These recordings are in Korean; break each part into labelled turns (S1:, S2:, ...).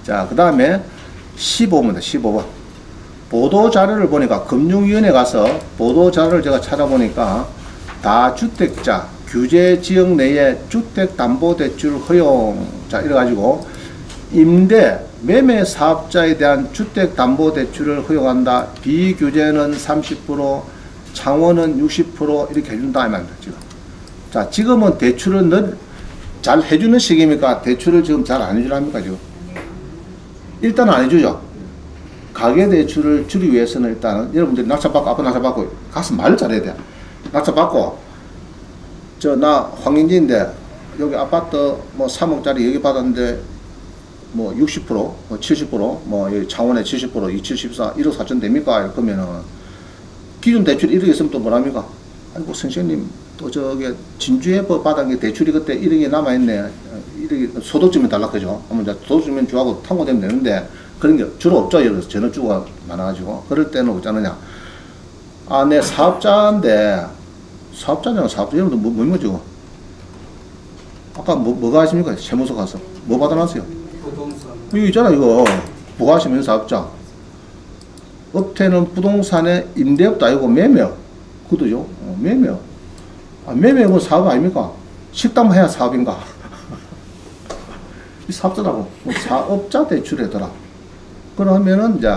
S1: 자, 그 다음에 15번입니다. 15번. 보도자료를 보니까 금융위원회 가서 보도자료를 제가 찾아보니까 다주택자 규제지역 내에 주택담보대출 허용, 자, 이래가지고 임대, 매매 사업자에 대한 주택담보대출을 허용한다. 비규제는 30%, 창원은 60% 이렇게 해준다 이 말입니다. 지금. 자, 지금은 대출을 잘 해주는 시기입니까? 대출을 지금 잘 안 해주랍니까 지금? 일단은 안 해주죠. 가계대출을 줄이기 위해서는 일단은 여러분들이 낙찰받고 앞으로 낙찰받고 가서 말을 잘해야 돼. 낙찰받고 나 황인지인데 여기 아파트 뭐 3억짜리 여기 받았는데 뭐 60%, 뭐 70%, 뭐 여기 창원에 70%, 274, 1억 4천 됩니까? 그러면은 기준 대출 1억 있으면 또 뭐랍니까? 아이고 선생님 또 저기 진주에 받은 게 대출이 그때 1억이 남아있네. 1억이 소득주면 달라 그죠? 그러면 이제 소득주면 주하고 통과되면 되는데 그런 게 주로 없죠. 예를 들어서 전업주가 많아가지고 그럴 때는 어쩌느냐? 아, 내 사업자인데 사업자냐 사업자 여러분들 뭐죠? 아까 뭐가 하십니까? 세무서 가서 뭐 받아놨어요?
S2: 부동산.
S1: 이거 있잖아 이거 뭐가 하시면 사업자. 업태는 부동산의 임대업도 아니고 매매업. 그도죠? 매매업. 아, 매매업은 사업 아닙니까? 식당 해야 사업인가? 이 사업자라고. 사업자 대출해더라. 그러면은 이제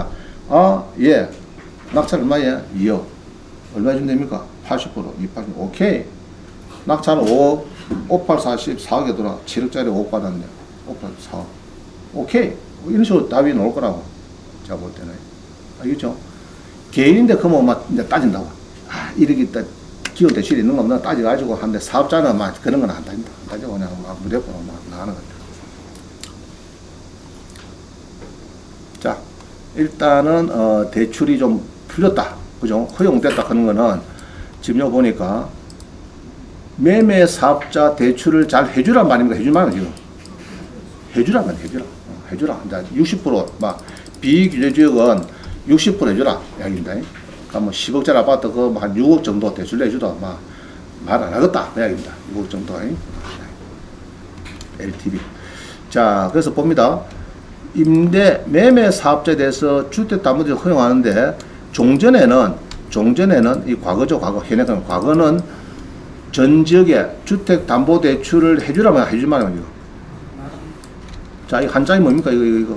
S1: 예, 낙찰 얼마야? 2억. 얼마 주면 됩니까? 80%, 280. 오케이. 낙찰은 5억, 58, 40, 4억에 들어. 7억짜리 5억 받았네. 58, 4억. 오케이. 이런 식으로 답이 나올 거라고. 제가 볼 때는. 알겠죠? 개인인데 그러면 막 이제 따진다고. 이렇게 기업 대출이 있는 거 없나 따져가지고 하는데 사업자는 막 그런 건 안 따진다. 안 따지고 그냥 막 무조건 막 나가는 거죠. 자, 일단은 대출이 좀 풀렸다. 그죠? 허용됐다 하는 거는 지금 여기 보니까 매매 사업자 대출을 잘 해주란 말입니까? 해주만 지금. 해주란 말이야, 해주라. 해주라. 이제 60%막 비규제 지역은 60% 해주라. 이야기입니다. 그러니까 뭐 10억짜리 아파트 한 6억 정도 대출 내주도 막 말 안 하겠다. 그 이야기입니다. 6억 정도. LTV. 자, 그래서 봅니다. 임대, 매매 사업자에 대해서 주택담보대출 허용하는데 종전에는 이 과거죠. 현행은 과거는 전 지역에 주택담보대출을 해주라면 해주만 하면 이거. 자, 이 한자이 뭡니까? 이거.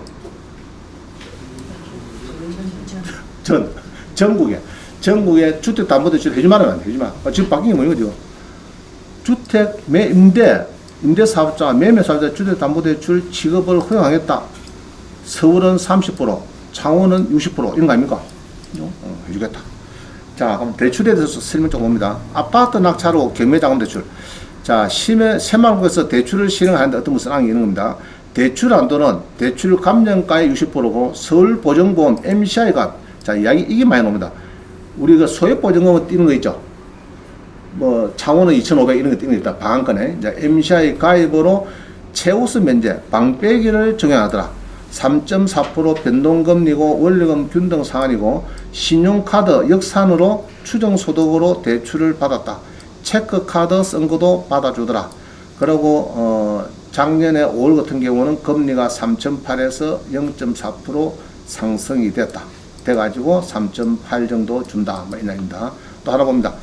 S1: 전국에 주택담보대출 해주만 하면 해주만. 지금 바뀐 게 뭐예요, 지금? 임대 사업자, 매매 사업자 주택담보대출 취급을 허용하겠다. 서울은 30%, 창원은 60% 이런 거 아닙니까? 해주겠다. 자, 그럼 대출에 대해서 설명 좀 봅니다. 아파트 낙찰로 경매자금대출. 자, 새마을국에서 대출을 실행하는데 어떤 것을 안기는 겁니다. 대출 한도는 대출 감정가의 60%고 서울보증보험 MCI가 자, 이게 많이 나옵니다. 우리 그 소액보증금은 띄는 거 있죠. 뭐 창원은 2,500 이런 거 띄는 거 있다. 방한건에 이제 MCI 가입으로 최우수 면제 방빼기를 적용하더라. 3.4% 변동금리고 원리금 균등 상한이고 신용카드 역산으로 추정소득으로 대출을 받았다. 체크카드 쓴 것도 받아주더라. 그리고 작년에 5월 같은 경우는 금리가 3.8에서 0.4% 상승이 됐다. 돼가지고 3.8 정도 준다. 뭐 이날입니다. 또 하나 봅니다.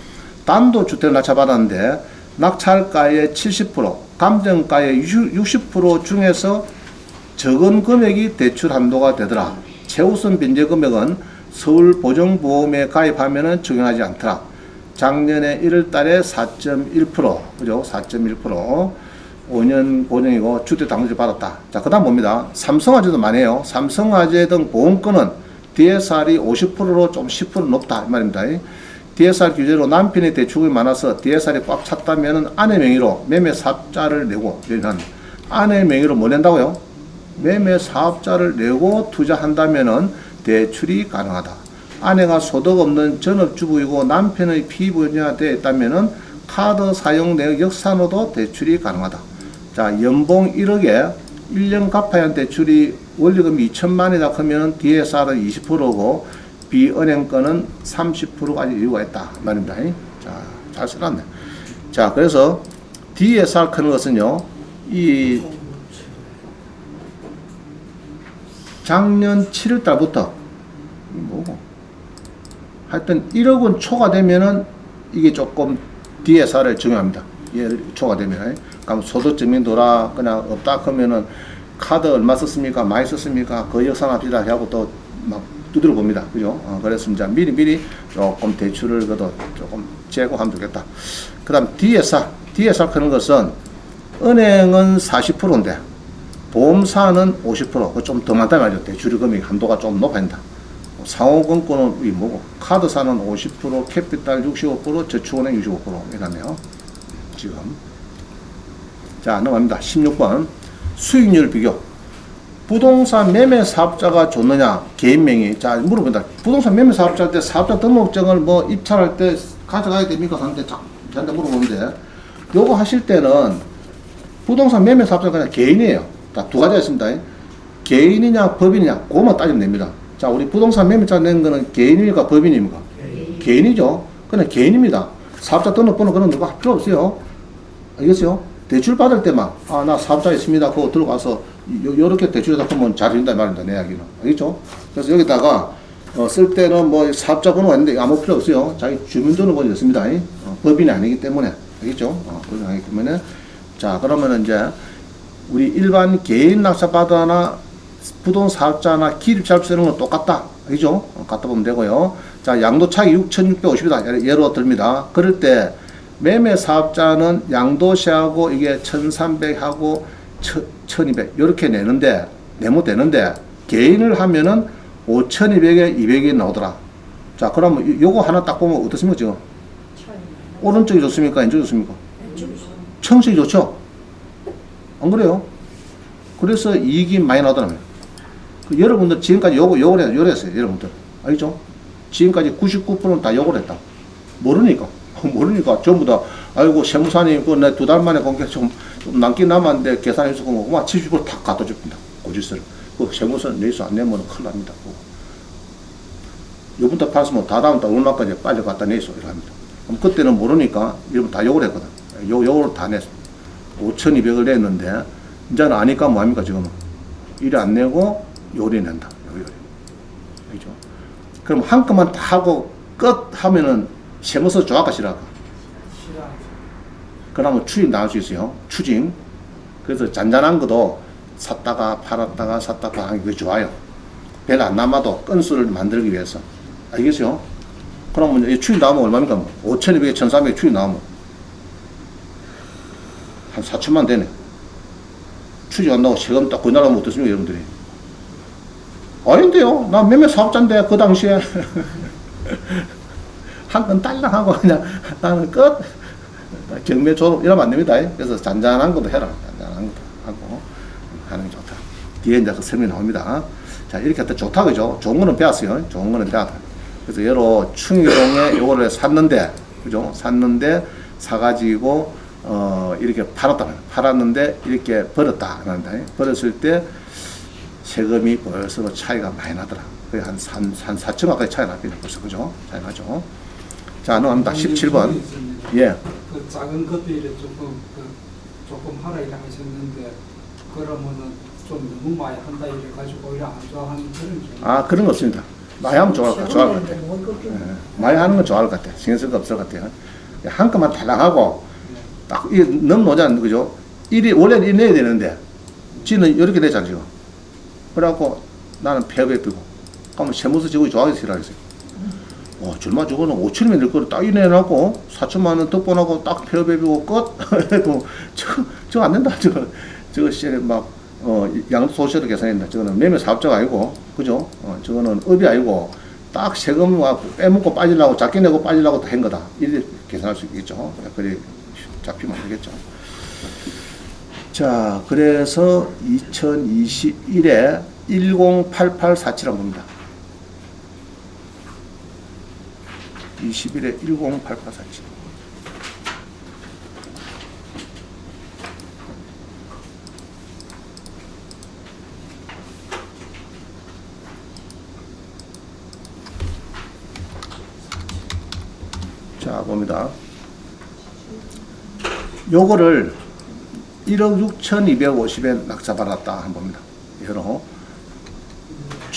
S1: 단독주택을 낙찰받았는데 낙찰가의 70%, 감정가의 60% 중에서 적은 금액이 대출 한도가 되더라. 최우선 변제 금액은 서울보증보험에 가입하면 적용하지 않더라. 작년에 1월 달에 4.1%, 그죠? 4.1%. 5년 보증이고 주택담보대출 받았다. 자, 그 다음 봅니다. 삼성화재도 많이 해요. 삼성화재 등 보험권은 DSR이 50%로 좀 10% 높다. 이 말입니다. DSR 규제로 남편의 대출이 많아서 DSR이 꽉 찼다면 아내 명의로 매매 사업자를 내고, 아내 명의로 뭐 낸다고요? 매매 사업자를 내고 투자한다면은 대출이 가능하다. 아내가 소득 없는 전업주부이고 남편의 피부녀가 되어 있다면은 카드 사용 내역 역산으로도 대출이 가능하다. 자, 연봉 1억에 1년 갚아야 하는 대출이 원리금이 2천만이다 하면은 DSR은 20%고 비은행권은 30%까지 이유가 있다 말입니다. 자, 잘 써놨네. 자, 그래서 DSR 크는 것은요, 이 작년 7월 달부터 뭐고 하여튼 1억 원 초과되면은 이게 조금 DSR을 적용합니다. 예, 초과되면 그럼 소득증명도라 그냥 없다 그러면은 카드 얼마 썼습니까? 많이 썼습니까? 그 역산합시다 하고 또 막 두드려 봅니다. 그죠? 그래서 이제 미리 조금 대출을 그래도 조금 제고하면 되겠다. 그 다음 DSR 하는 것은 은행은 40%인데 보험사는 50%. 그 좀 더 많다 말이죠. 대출 금액 한도가 좀 높아야 된다. 상호금고는 이 뭐고? 카드사는 50%, 캐피탈 65%, 저축은행 65% 이라네요. 지금. 자, 넘어갑니다. 16번. 수익률 비교. 부동산 매매 사업자가 좋느냐? 개인명의. 자, 물어본다. 부동산 매매 사업자한테 사업자 등록증을 뭐 입찰할 때 가져가야 됩니까? 저한테 물어보는데, 요거 하실 때는 부동산 매매 사업자가 그냥 개인이에요. 다 두 가지가 있습니다. 개인이냐, 법인이냐, 그것만 따지면 됩니다. 자, 우리 부동산 매매자 낸 거는 개인입니까, 법인입니까? 개인이죠. 그냥 개인입니다. 사업자 등록번호 그런 거 필요 없어요. 알겠어요? 대출 받을 때만, 나 사업자 있습니다. 그거 들어가서, 요렇게 대출에다 보면 잘 된다 말입니다. 내 이야기는. 알겠죠? 그래서 여기다가, 쓸 때는 뭐 사업자 번호가 있는데 아무 필요 없어요. 자기 주민등록번호 있습니다. 법인이 아니기 때문에. 알겠죠? 법인이 아니기 때문에. 자, 그러면은 이제, 우리 일반 개인 낙찰받아나 부동산 사업자나 기립사업 쓰는 건 똑같다. 알겠죠? 갖다 보면 되고요. 자, 양도차익 6,650이다. 예로 듭니다. 그럴 때, 매매 사업자는 양도세하고 이게 1,300하고 1,200 이렇게 내면 되는데 개인을 하면은 5,200에 200이 나오더라. 자, 그러면 요거 하나 딱 보면 어떻습니까 지금? 오른쪽이 좋습니까? 왼쪽이 좋습니까? 청색이 좋죠? 안 그래요? 그래서 이익이 많이 나오더라고요. 여러분들 지금까지 요걸 했어요. 여러분들 알겠죠? 지금까지 99%는 다 요걸 했다. 모르니까 전부 다 아이고 세무사님 내 2달 만에 공개 좀 남긴 남았는데 계산해 주고 뭐 70%다 갖다 줍니다. 고지서를. 그 세무서 내수 안 내면 큰일 납니다. 요번부터 팔았으면 다 다음 달 얼마까지 빨리 갖다 내수 이랍니다. 그럼 그때는 모르니까 여러분 다 요걸 했거든. 요걸 다 냈어. 5,200을 냈는데 이제는 아니까 뭐합니까 지금은? 이래 안 내고 요리 낸다. 요리. 알죠? 그럼 한꺼만 다 하고 끝 하면은 세무서 좋아할까 싫어할까? 그러면 추징 나올 수 있어요. 추징. 그래서 잔잔한 것도 샀다가 팔았다가 샀다가 하는 게 좋아요. 별로 안 남아도 건수를 만들기 위해서. 알겠어요? 그러면 추징 나오면 얼마입니까? 5,200에 1,300에 추징 나오면 한 4천만 되네. 추징 안 나오고 세금 딱 거기 나가면 어떻습니까 여러분들이? 아닌데요. 나 매매 사업자인데 그 당시에 한 건 딸랑하고 그냥 나는 끝. 경매 졸업 이러면 안 됩니다. 그래서 잔잔한 것도 해라. 잔잔한 것도 하고 하는 게 좋다. 뒤에 이제 그 설명이 나옵니다. 자, 이렇게 했다 좋다 그죠? 좋은 거는 배웠어요. 좋은 거는 배웠다. 그래서 여러 충의동에 요거를 샀는데 그죠? 샀는데 사가지고 이렇게 팔았는데 이렇게 버렸다. 버렸을 때 세금이 벌써 차이가 많이 나더라. 거의 한 4천 가까이 차이 나겠네 벌써 그죠? 차이 나죠. 자, 넘어갑니다. 17번. 예.
S2: 그 작은 것들이 조금 하락이 당하셨는데 그러면은 좀 너무 많이 한다 이래 가지고 오히려 안 좋아하는 그런 게.
S1: 그런 거 없습니다. 많이 하면 좋아할 것 같아. 많이 하는 건 좋아할 것 같아. 신경 쓸 거 없을 것 같아요. 한꺼만 달랑하고 딱 너무 노잖아 그죠? 원래는 이 내야 되는데 지는 이렇게 되잖아 지금. 그래갖고 나는 폐업에 비고 그러면 세무서 직원이 좋아하기 싫어하겠어요. 절마 저거는 5천이면 될 거를 딱 이내놓고 4천만 원 덕분하고 딱 폐업에 비고 끝. 저거 안 된다. 저거 시절에 양도소득세도 계산했다. 저거는 매매 사업자가 아니고 그죠? 저거는 업이 아니고 딱 세금 빼먹고 빠지려고 작게 내고 빠지려고 한 거다. 이렇게 계산할 수 있겠죠. 그래 잡히면 안 되겠죠. 자, 그래서 2021에 108847을 봅니다. 21에 108847. 자, 봅니다. 요거를 1억 6,250엔 낙찰받았다. 한번 봅니다. 여러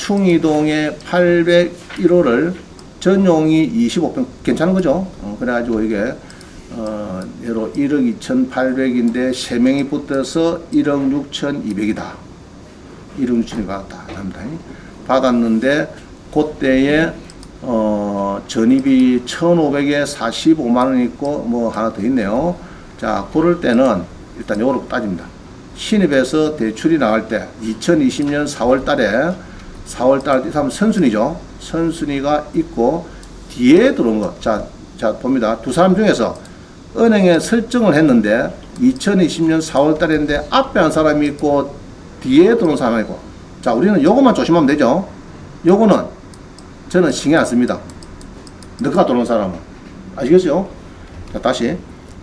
S1: 충이동에 801호를 전용이 25평 괜찮은 거죠? 그래가지고 이게 예로 1억 2,800인데 3명이 붙어서 1억 6,200이다. 1억 6천이 받았다. 합니다. 받았는데 그때에 전입이 1,500에 45만 원 있고 뭐 하나 더 있네요. 자, 그럴 때는 일단 요거로 따집니다. 신입해서 대출이 나갈 때 2020년 4월 달에 이 사람 선순위죠. 선순위가 있고 뒤에 들어온 거. 자 봅니다. 두 사람 중에서 은행에 설정을 했는데 2020년 4월 달인데 앞에 한 사람이 있고 뒤에 들어온 사람이 있고. 자, 우리는 요것만 조심하면 되죠. 요거는 저는 신경 안 씁니다. 늦가 들어온 사람은. 아시겠죠? 자, 다시.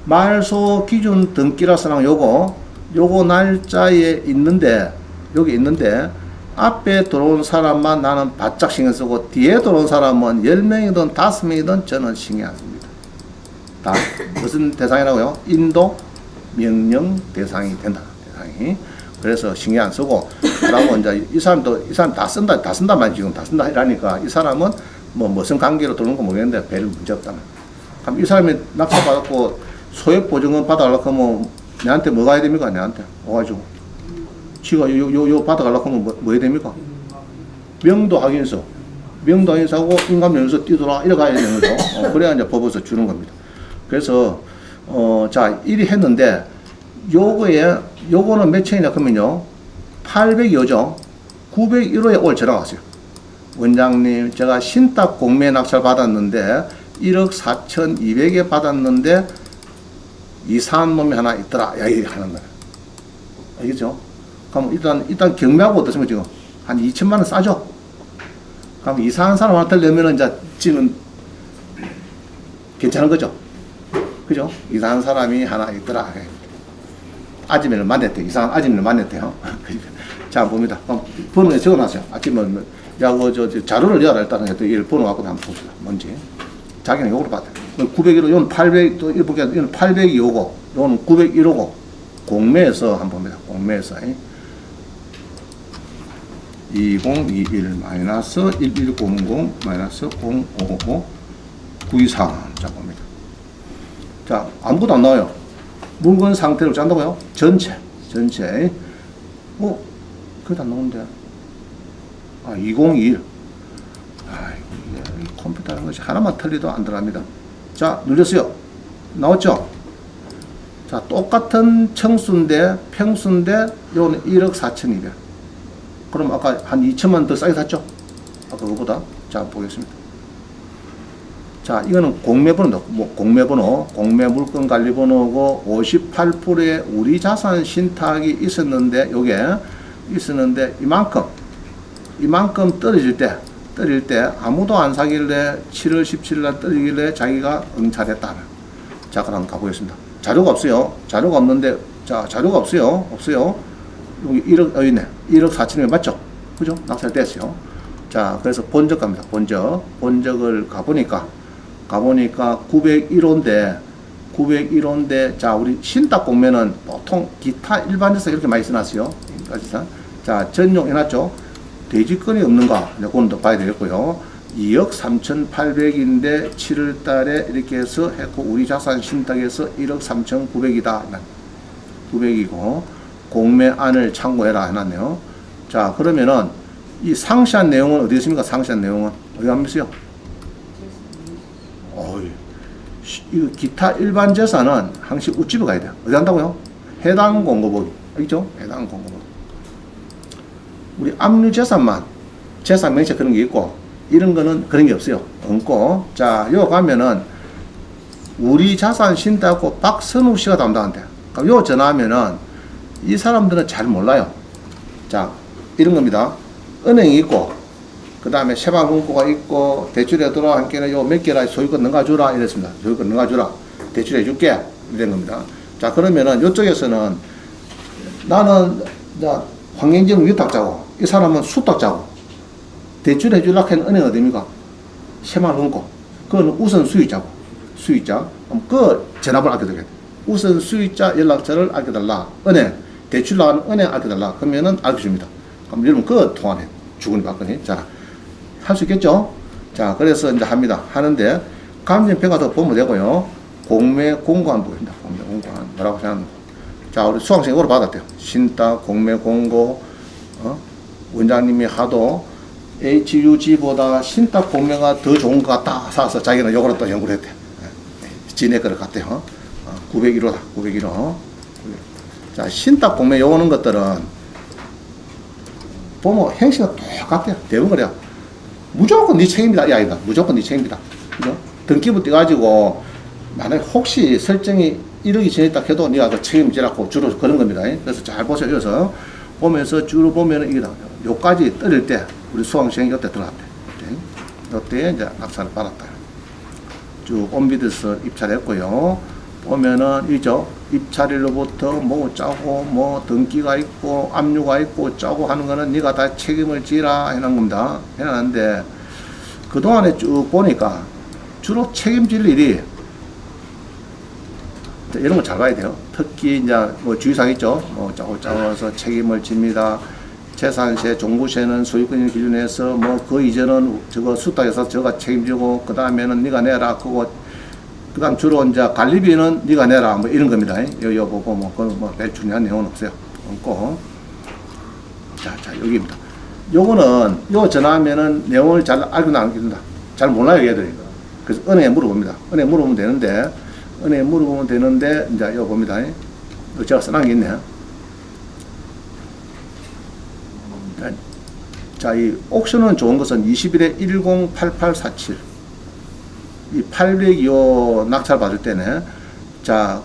S1: 말소 기준 등기라서랑 요거 날짜에 있는데, 여기 있는데, 앞에 들어온 사람만 나는 바짝 신경 쓰고, 뒤에 들어온 사람은 10명이든 5명이든 저는 신경 안 씁니다. 다. 무슨 대상이라고요? 인도 명령 대상이 된다. 대상이. 그래서 신경 안 쓰고, 그러고 이제 이 사람 다 쓴다 말 지금 다 쓴다 이라니까 이 사람은 뭐 무슨 관계로 들어오는 거 모르겠는데 별 문제 없다. 그럼 이 사람이 낙찰 받았고 소액 보증금 받아가려고 하면 내한테 뭐가 해야 됩니까? 내한테 와가지고 지가 요 받아가려고 하면 뭐 해야 됩니까? 명도 확인서 하고 인감연수 띄더라 이래 가야 되는 거죠. 그래야 이제 법에서 주는 겁니다. 그래서 자 일이 했는데 요거는 몇 천이냐 그러면요 802호죠. 901호에 올 전화가 왔어요. 원장님 제가 신탁 공매 낙찰 받았는데 1억 4,200에 받았는데 이상한 놈이 하나 있더라. 야, 이렇게 하는 거야. 알겠죠? 그럼 일단 경매하고 어떻습니까, 지금? 한 2천만 원 싸죠? 그럼 이상한 사람한테 내면은 이제 지금 괜찮은 거죠? 그죠? 이상한 사람이 하나 있더라. 아줌마를 만났대. 이상한 아줌마를 만났대요. 자, 봅니다. 그럼 번호에 적어놨어요. 아침에, 야, 자료를 열라 일단은 이 번호 갖고 한번 봅시다. 뭔지. 자기는 요거로 받아. 901호, 이건 800, 또 이렇게, 이건 802호고, 이건 901호고, 공매에서 한번 봅니다. 공매에서. 2021-1100-0555 923. 자, 봅니다. 자, 아무것도 안 나와요. 물건 상태를 짠다고요? 전체. 그게 안 나오는데. 2021. 이 컴퓨터라는 것이 하나만 틀리도 안 들어갑니다. 자, 눌렸어요. 나왔죠? 자, 똑같은 평수인데, 요거는 1억 4,200. 그럼 아까 한 2천만 더 싸게 샀죠? 아까 그거보다. 자, 보겠습니다. 자, 이거는 공매번호, 공매 물건 관리 번호고 58%의 우리 자산 신탁이 있었는데, 이만큼 떨어질 때 아무도 안 사길래 7월 17일 날 떨어지길래 자기가 응찰했다. 자, 그럼 가보겠습니다. 자료가 없어요. 자료가 없는데, 자, 자료가 없어요. 여기 1억, 있네. 1억 4천에 맞죠? 그죠? 낙찰됐어요. 자, 그래서 본적 갑니다. 본적을 가보니까 901호인데, 자, 우리 신탁 공매는 보통 기타 일반에서 이렇게 많이 써놨어요. 자, 전용 해놨죠? 대지권이 없는가? 그건 더 봐야 되겠고요. 2억 3,800인데 7월 달에 이렇게 해서 했고, 우리 자산 신탁에서 1억 3,900이다. 900이고, 공매안을 참고해라 해놨네요. 자, 그러면은, 이 상세한 내용은 어디 있습니까? 상세한 내용은. 어디 가면 있어요? 이거 기타 일반 재산은 항상 우집에 가야 돼요. 어디 한다고요? 해당 공고보기. 알겠죠? 해당 공고보기. 우리 압류 재산만, 재산 명세 그런 게 있고, 이런 거는 그런 게 없어요. 없고. 자, 요 가면은, 우리 자산 신탁하고 박선우 씨가 담당한대. 그럼 요 전화하면은, 이 사람들은 잘 몰라요. 자, 이런 겁니다. 은행이 있고, 그 다음에 세방금고가 있고, 대출에 들어와 함께는 요 몇 개라 소유권 넘가주라 이랬습니다. 소유권 넘가주라. 대출해 줄게. 이런 겁니다. 자, 그러면은 요쪽에서는 나는 환경지능 위탁자고, 이 사람은 수탁자고, 대출해 주려고 하는 은행 어디입니까? 세방금고. 그건 우선 수익자. 그럼 그 전화번호 알려드려야 돼. 우선 수익자 연락처를 알려달라. 은행, 대출 나가는 은행 알려달라. 그러면은 알려줍니다. 그럼 여러분 그거 통화해. 주거니 받거니. 자, 할 수 있겠죠? 자, 그래서 이제 합니다. 하는데, 감정평가 더 보면 되고요. 공매 공고한 보입니다. 공매 공고한. 뭐라고 생각하는 자, 우리 수강생이 오늘 받았대요. 신탁, 공매 공고, 원장님이 하도 HUG보다 신탁 공매가 더 좋은 것 같다. 사서 자기는 요거를 또 연구를 했대. 진해 거를 갔대요. 901호다. 901호. 자, 신탁 공매 요거는 것들은 보면 행시가 똑같아요. 대부분 그래요. 무조건 네 책임이다. 이 아이가. 무조건 네 책임이다. 그죠? 등기부 떼가지고 만약에 혹시 설정이 1억이 지냈다 해도 네가 그 책임지라고 주로 그런 겁니다. 그래서 잘 보세요. 여기서 보면서 주로 보면은 이게 나와요. 요까지 떨릴 때 우리 수강생이 요때 들어갔대. 요때 이제 낙찰을 받았다. 쭉 온비드서 입찰했고요. 보면은 이죠. 입찰일로부터 뭐 짜고 뭐 등기가 있고 압류가 있고 짜고 하는 거는 네가 다 책임을 지라 해놓은 겁니다. 해놨는데 그동안에 쭉 보니까 주로 책임질 일이 이런 거 잘 봐야 돼요. 특히 이제 뭐 주의사항 있죠. 뭐 짜고서 책임을 집니다. 재산세, 종부세는 소유권 기준에서 뭐 그 이전은 저거 수탁해서 저가 책임지고 그 다음에는 네가 내라. 그거 그다음 주로 이제 관리비는 네가 내라. 뭐 이런 겁니다. 요 보고 뭐 그건 뭐 별 중요한 내용은 없어요. 없고 자 여기입니다. 요거는 요 전화하면은 내용을 잘 알고 나옵니다. 잘 몰라요 얘들이. 그래서 은행에 물어봅니다. 은행에 물어보면 되는데. 은행에 물어보면 되는데, 이제, 이거 봅니다. 제가 써놓은 게 있네. 자, 이 옥션은 좋은 것은 21에 108847. 이 802호 낙찰 받을 때는, 자,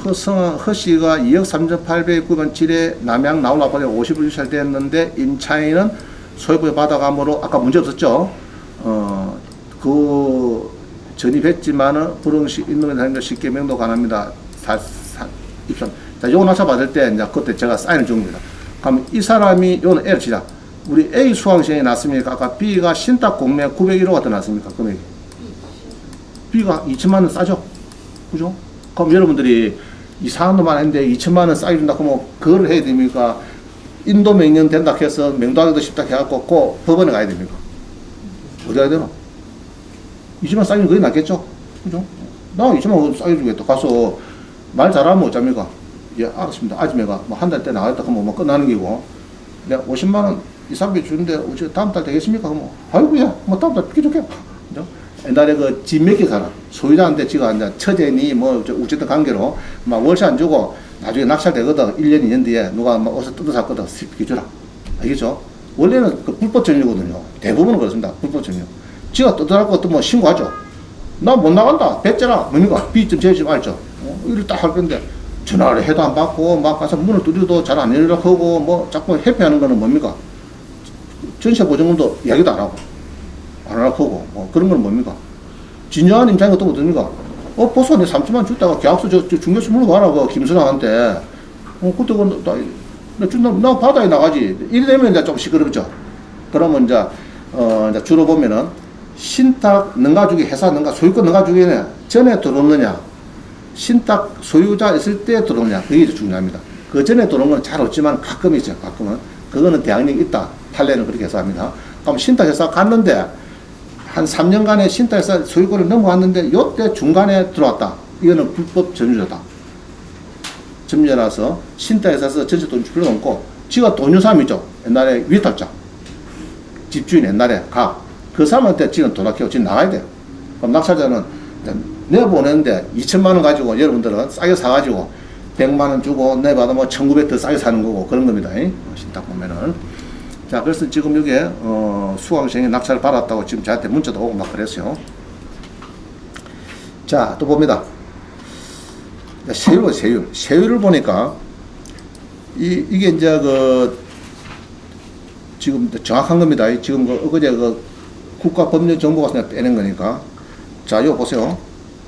S1: 허씨가 2억 3,809만 7에 남양 나올라버려 50을 유찰됐는데, 임차인은 소유부에 받아감으로, 아까 문제 없었죠? 전입했지만은 불응시 인도에 다니는 거 쉽게 명도 가능합니다. 입선. 자, 요거 낙찰 받을 때 이제 그때 제가 사인을 준 겁니다. 그럼 이 사람이 요는 L 치자. 우리 A 수강생이 났습니까? 아까 B가 신탁 공매 901호가 더 났습니까? 금액이. B가 2천만 원 싸죠? 그죠? 그럼 여러분들이 이 사람도만 했는데 2천만 원 싸게 준다 그러면 그걸 해야 됩니까? 인도 명령 된다 해서 명도하기도 쉽다 해갖고 그 법원에 가야 됩니까? 어디 가야 되나? 2천만 싸기는 거의 낫겠죠? 그죠? 나 2천만 원 싸게 주겠다. 가서 말 잘하면 어쩝니까? 예, 알았습니다. 아줌매가 뭐 한 달 때 나갔다 하면 뭐 끝나는 기고. 내가 50만 원 이상비 주는데 다음 달 되겠습니까? 그러면 아이고야, 뭐 다음 달 비켜줄게. 그죠? 옛날에 그 집 몇 개 사람, 소유자한테 지가 이제 처제니 뭐 어쨌든 관계로 막 월세 안 주고 나중에 낙찰되거든. 1년, 2년 뒤에 누가 막 어디서 뜯어 샀거든. 비켜주라. 알겠죠? 원래는 그 불법 점유거든요. 대부분은 그렇습니다. 불법 점유. 지가 뜯어갈 것도 뭐 신고하죠. 나 못 나간다. 배째라. 뭡니까? B점, J점 알죠? 이를 딱 할 건데, 전화를 해도 안 받고, 막 가서 문을 두드려도 잘 안 열리려고 하고, 뭐, 자꾸 회피하는 거는 뭡니까? 전세보증금도 이야기도 안 하고, 안 하려고 하고, 뭐, 그런 건 뭡니까? 진정한 임차인 것도 어떻습니까? 보소 내 3천만 줬다가 계약서 중개수 물어봐라, 김수장한테. 그때 나 바다에 나가지. 이래 되면 이제 좀 시끄럽죠. 그러면 이제 주로 보면은, 신탁 능가주기, 회사 능가, 소유권 능가주기는 전에 들어오느냐, 신탁 소유자 있을 때 들어오느냐, 그게 중요합니다. 그 전에 들어온 건 잘 없지만 가끔 있죠, 가끔은. 그거는 대항력이 있다. 판례는 그렇게 해서 합니다. 그럼 신탁회사 갔는데, 한 3년간의 신탁회사 소유권을 넘어갔는데, 요때 중간에 들어왔다. 이거는 불법 점유자다. 점유자라서 신탁회사에서 전세 돈 줄 필요는 없고, 지가 돈 준 사람 있죠. 옛날에 위탁자. 집주인 옛날에 그 사람한테 지금 돈 아끼고 지금 나가야 돼요. 그럼 낙찰자는 내보내는데 2천만 원 가지고 여러분들은 싸게 사가지고 100만 원 주고 내받으면 1,900 더 싸게 사는 거고 그런 겁니다. 신탁 보면은. 자, 그래서 지금 여기에, 수강생이 낙찰을 받았다고 지금 저한테 문자도 오고 막 그랬어요. 자, 또 봅니다. 세율. 세율을 보니까 이게 이제 지금 정확한 겁니다. 지금 어제 국가법령정보가 그냥 빼낸 거니까. 자, 이거 보세요.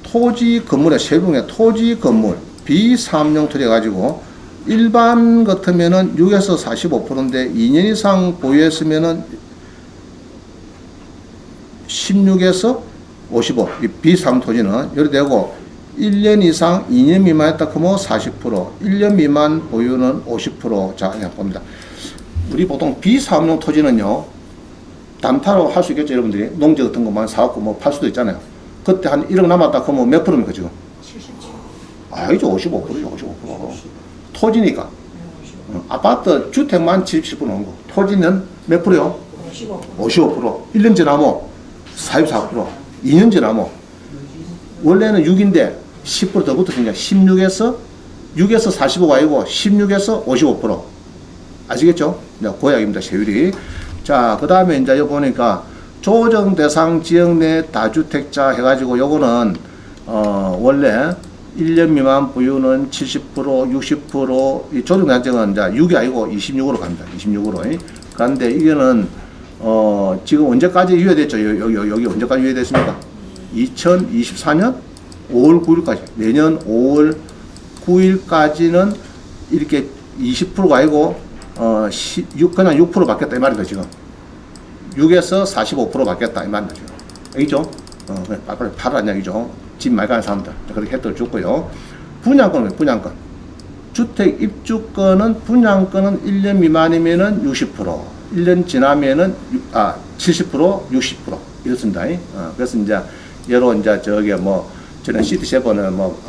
S1: 토지 건물의 세부에 토지 건물 비사업용 토지 가지고 일반 같으면은 6에서 45%인데 2년 이상 보유했으면은 16에서 55. 이 비사업 토지는 이렇게 되고 1년 이상 2년 미만했다 그러면 40%, 1년 미만 보유는 50%. 자, 그냥 봅니다. 우리 보통 비사업용 토지는요, 단타로 할 수 있겠죠, 여러분들이. 농지 같은 것만 사갖고 뭐 팔 수도 있잖아요. 그때 한 1억 남았다 그러면 몇 프로입니까, 지금?
S3: 77.
S1: 아니죠, 55%죠, 55%. 토지니까. 아파트, 주택만 77% 나온 거. 토지는 몇 프로요?
S3: 55.
S1: 55%. 1년 지나면 44%. 2년 지나면 원래는 6인데 10% 더 붙었으니까 16에서 6에서 45가 아니고 16에서 55%. 아시겠죠? 네, 고약입니다, 세율이. 자, 그 다음에 이제 여기 보니까 조정 대상 지역 내 다주택자 해가지고 요거는 원래 1년 미만 부유는 70%, 60%, 이 조정 대상은 이제 6이 아니고 26으로 갑니다. 26으로. 그런데 이거는 지금 언제까지 유예됐죠? 여기 언제까지 유예됐습니까? 2024년 5월 9일까지. 내년 5월 9일까지는 이렇게 20%가 아니고 그냥 6% 받겠다 이 말이다 지금. 6에서 45% 받겠다 이 말이다 지금. 알겠죠? 그래 빨리 팔아란 얘기죠. 집 말가는 사람들 그렇게 혜택을 줬고요. 분양권은 분양권. 주택 입주권은 분양권은 1년 미만이면은 60%, 1년 지나면은 70%, 60% 이렇습니다. 그래서 이제 예로 이제 저기 뭐 저는 시티7은 뭐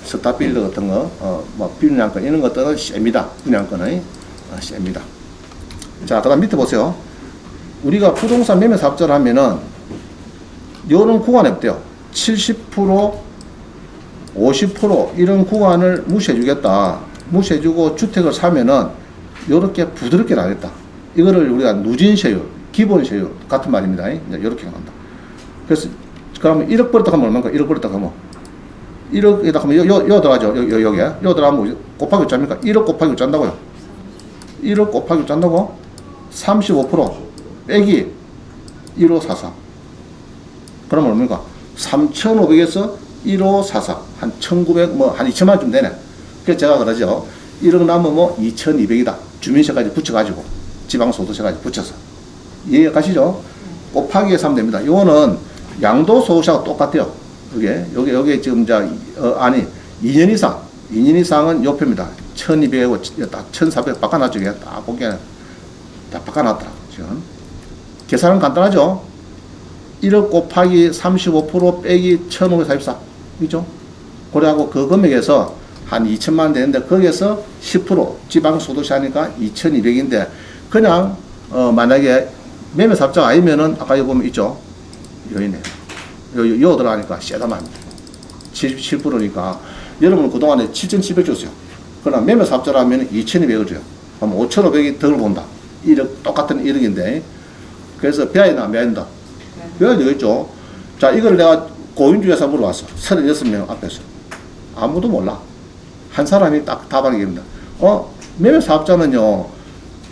S1: 스타빌드 같은 거 뭐 분양권 이런 것들은 셉니다. 분양권은 셉니다. 자, 그다음 밑에 보세요. 우리가 부동산 매매 사업자를 하면은 이런 구간이 없대요. 70%, 50% 이런 구간을 무시해주겠다. 무시해주고 주택을 사면은 이렇게 부드럽게 나겠다. 이거를 우리가 누진세율, 기본세율 같은 말입니다. 이렇게 나간다. 그래서 그러면 1억 벌었다 하면 얼마인가? 1억 벌었다 하면 1억에다 하면 요 들어가죠. 여기에 요 들어가면 곱하기 짭니까? 1억 곱하기 짠다고요. 1억 곱하기 짠다고? 35% 빼기 1544. 그러면 얼마인가? 3,500에서 1544. 한 1,900, 뭐, 한 2천만원쯤 되네. 그래서 제가 그러죠. 1억 남으면 뭐 2,200이다. 주민세까지 붙여가지고, 지방소득세까지 붙여서. 이해 가시죠? 곱하기 해서 하면 됩니다. 요거는 양도소득세하고 똑같아요. 여기 지금, 2년 이상은 요 표입니다. 1,200하고 딱 1,400 바꿔놨죠. 딱 보기에는. 다 바꿔놨더라고, 지금. 계산은 간단하죠? 1억 곱하기 35% 빼기 1,544. 그죠? 그래하고 그 금액에서 한 2천만 원 되는데, 거기에서 10% 지방소득세 하니까 2,200인데, 그냥, 만약에 매매 사업자가 아니면은, 아까 여기 보면 있죠? 여기 있네. 요 들어가니까 세다만 77%니까, 여러분은 그동안에 7,700 줬어요. 그러나 매매 사업자라면 2,200을 줘요. 그럼 5,500이 덜 본다. 1억, 똑같은 1억인데. 그래서 배야이나 안 배야된다? 배야 되겠죠. 자, 이걸 내가 고인주에서 물어봤어. 36명 앞에서. 아무도 몰라. 한 사람이 딱 답하는 게 있습니다. 매매 사업자는요,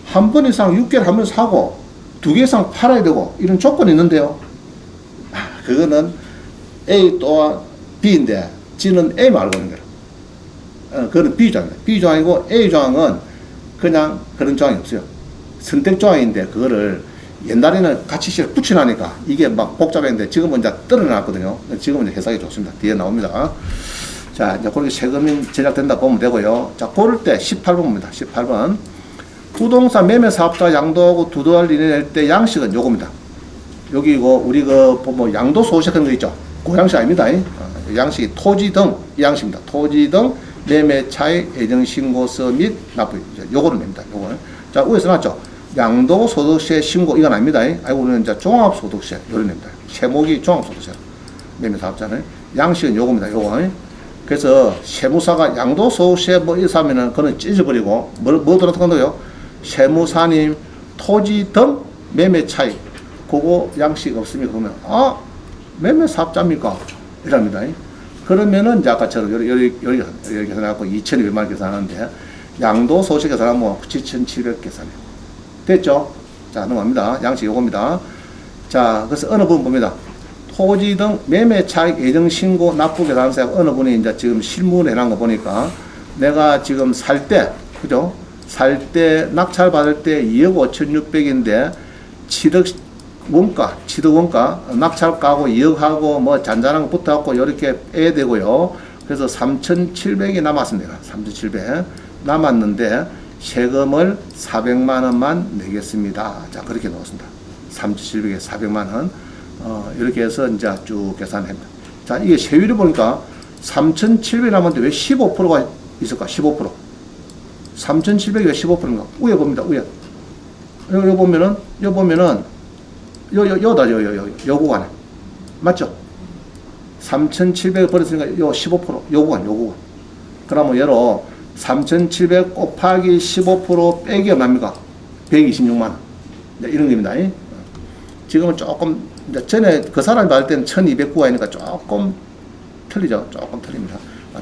S1: 한 번 이상 6개월 한 번 사고, 2개 이상 팔아야 되고, 이런 조건이 있는데요. 그거는 A 또한 B인데, G는 A 말고 있는 거야. 그거는 B조항이다. B조항이고, A조항은 그냥 그런 조항이 없어요. 선택조항인데, 그거를 옛날에는 같이 붙여놓으니까 이게 막 복잡했는데 지금은 이제 떨어놨거든요. 지금은 이제 해석이 좋습니다. 뒤에 나옵니다. 자, 이제 그렇게 세금이 제작된다 보면 되고요. 자, 고를 때 18번입니다. 18번. 부동산 매매 사업자 양도하고 두도할 일을 낼 때 양식은 요겁니다. 여기 이거 우리 뭐 양도 소득세 그런 거 있죠. 그 양식 아닙니다. 양식이 토지 등 이 양식입니다. 토지 등 매매 차익 예정 신고서 및 납부 요거를 냅니다. 요거는. 자, 위에서 나왔죠. 양도소득세 신고 이건 아닙니다. 아이고 우리는 이제 종합소득세 요런 냅니다. 세목이 종합소득세 매매 사업자는 양식은 요겁니다. 요거. 그래서 세무사가 양도소득세 뭐 이렇게 하면은 그는 찢어버리고 뭐 들어간다고요? 세무사님 토지 등 매매 차익 그거 양식 없습니까? 그러면 매매 사업자입니까? 이랍니다. 그러면은 이제 아까처럼 여기 계산해갖고 2,200만 원 계산하는데 양도소득세 계산하면 7,700 계산해요. 됐죠? 자, 넘어갑니다. 양식 요겁니다. 자, 그래서 어느 부분 봅니다. 토지 등 매매 차익 예정 신고 납부 계산세 어느 분이 이제 지금 실무를 해놓은 거 보니까 내가 지금 살 때, 그죠? 살 때 낙찰 받을 때 2억 5,600인데 취득 원가 낙찰가고 2억하고 뭐 잔잔한 거 붙어갖고 이렇게 빼야 되고요. 그래서 3,700이 남았습니다. 3,700 남았는데 세금을 400만 원만 내겠습니다. 자, 그렇게 넣었습니다. 3,700에 400만 원. 이렇게 해서 이제 쭉 계산합니다. 자, 이게 세율이 보니까 3,700 남았는데 왜 15%가 있을까? 15%. 3,700이 왜 15%인가? 위에 봅니다. 위에. 요 보면은, 요 구간에. 맞죠? 3,700을 버렸으니까 요 15%. 요 구간. 그러면 얘로 3,700 곱하기 15% 빼기 얼마입니까? 126만 원. 네, 이런 겁니다. 지금은 조금, 이제 전에 그 사람이 받을 때는 1,209가니까 조금 틀리죠. 조금 틀립니다.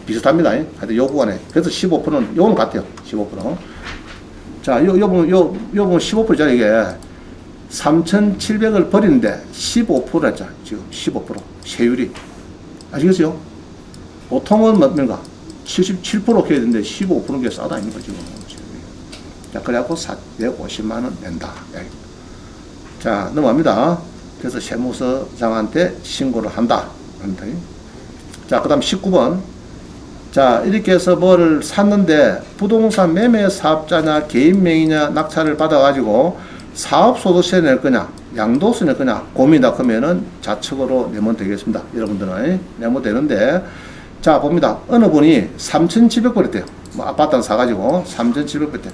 S1: 비슷합니다. 하여튼 요 구간에. 그래서 15%는, 요거는 같아요. 15%. 자, 요 부분 15%잖아요, 이게. 3,700을 버리는데 15%랬잖아요. 지금 15%. 세율이. 아시겠어요? 보통은 뭡니까? 77% 해야 되는데 15%는 게 싸다, 아닙니까, 지금. 자, 그래갖고 450만원 낸다. 자, 넘어갑니다. 그래서 세무서장한테 신고를 한다. 자, 그 다음 19번. 자, 이렇게 해서 뭐를 샀는데 부동산 매매 사업자냐 개인명의냐 낙찰을 받아가지고 사업소득세 낼 거냐 양도세 낼 거냐 고민이다 그러면은 좌측으로 내면 되겠습니다. 여러분들은 내면 되는데, 자, 봅니다. 어느 분이 3,700 버렸대요. 뭐 아파트 하나 사가지고 3,700 버렸대요.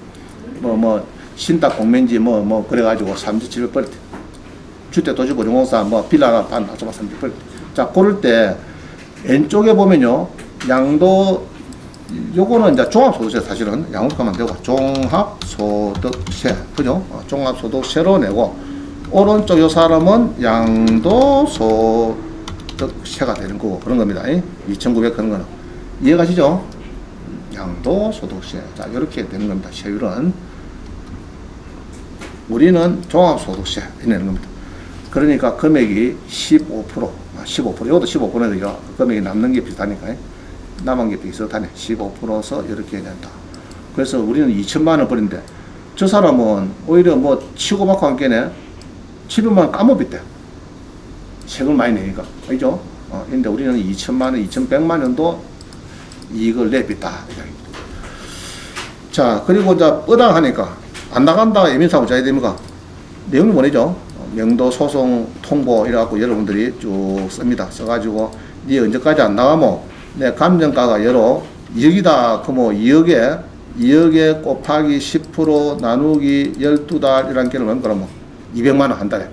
S1: 신탁 공매인지 그래가지고 3,700 버렸대요. 주택도시보증공사 빌라 하나 반 낮춰봐 3,700 버렸대요. 자, 그럴 때 왼쪽에 보면요, 양도, 요거는 이제 종합소득세, 사실은 양으로 가면 되고, 종합소득세, 그죠? 종합소득세로 내고, 오른쪽 요 사람은 양도소득세가 되는 거고, 그런 겁니다. 2,900 그런 거는. 이해가시죠? 양도소득세. 자, 이렇게 되는 겁니다. 세율은. 우리는 종합소득세, 내는 겁니다. 그러니까 금액이 15%. 15%. 이것도 15%에서 금액이 남는 게 비슷하니까. 남은 게 비슷하네. 15%서 이렇게 낸다. 그래서 우리는 2천만 원 버린데, 저 사람은 오히려 치고받고 한 게네, 700만 원 까먹었대. 세금을 많이 내니까. 그죠? 근데 우리는 2천만 원, 2,100만 원도 이익을 내비다. 자, 그리고 이제 뻗어하니까, 안 나간다, 예민사고 짜야 됩니까? 내용이 뭐죠? 명도 소송 통보 이래갖고 여러분들이 쭉 씁니다. 써가지고, 니 언제까지 안 나가면, 내 감정가가 여러 2억이다. 그러면 2억에 곱하기 10% 나누기 12달 이란 게를 하면 그러면 200만 원 한 달에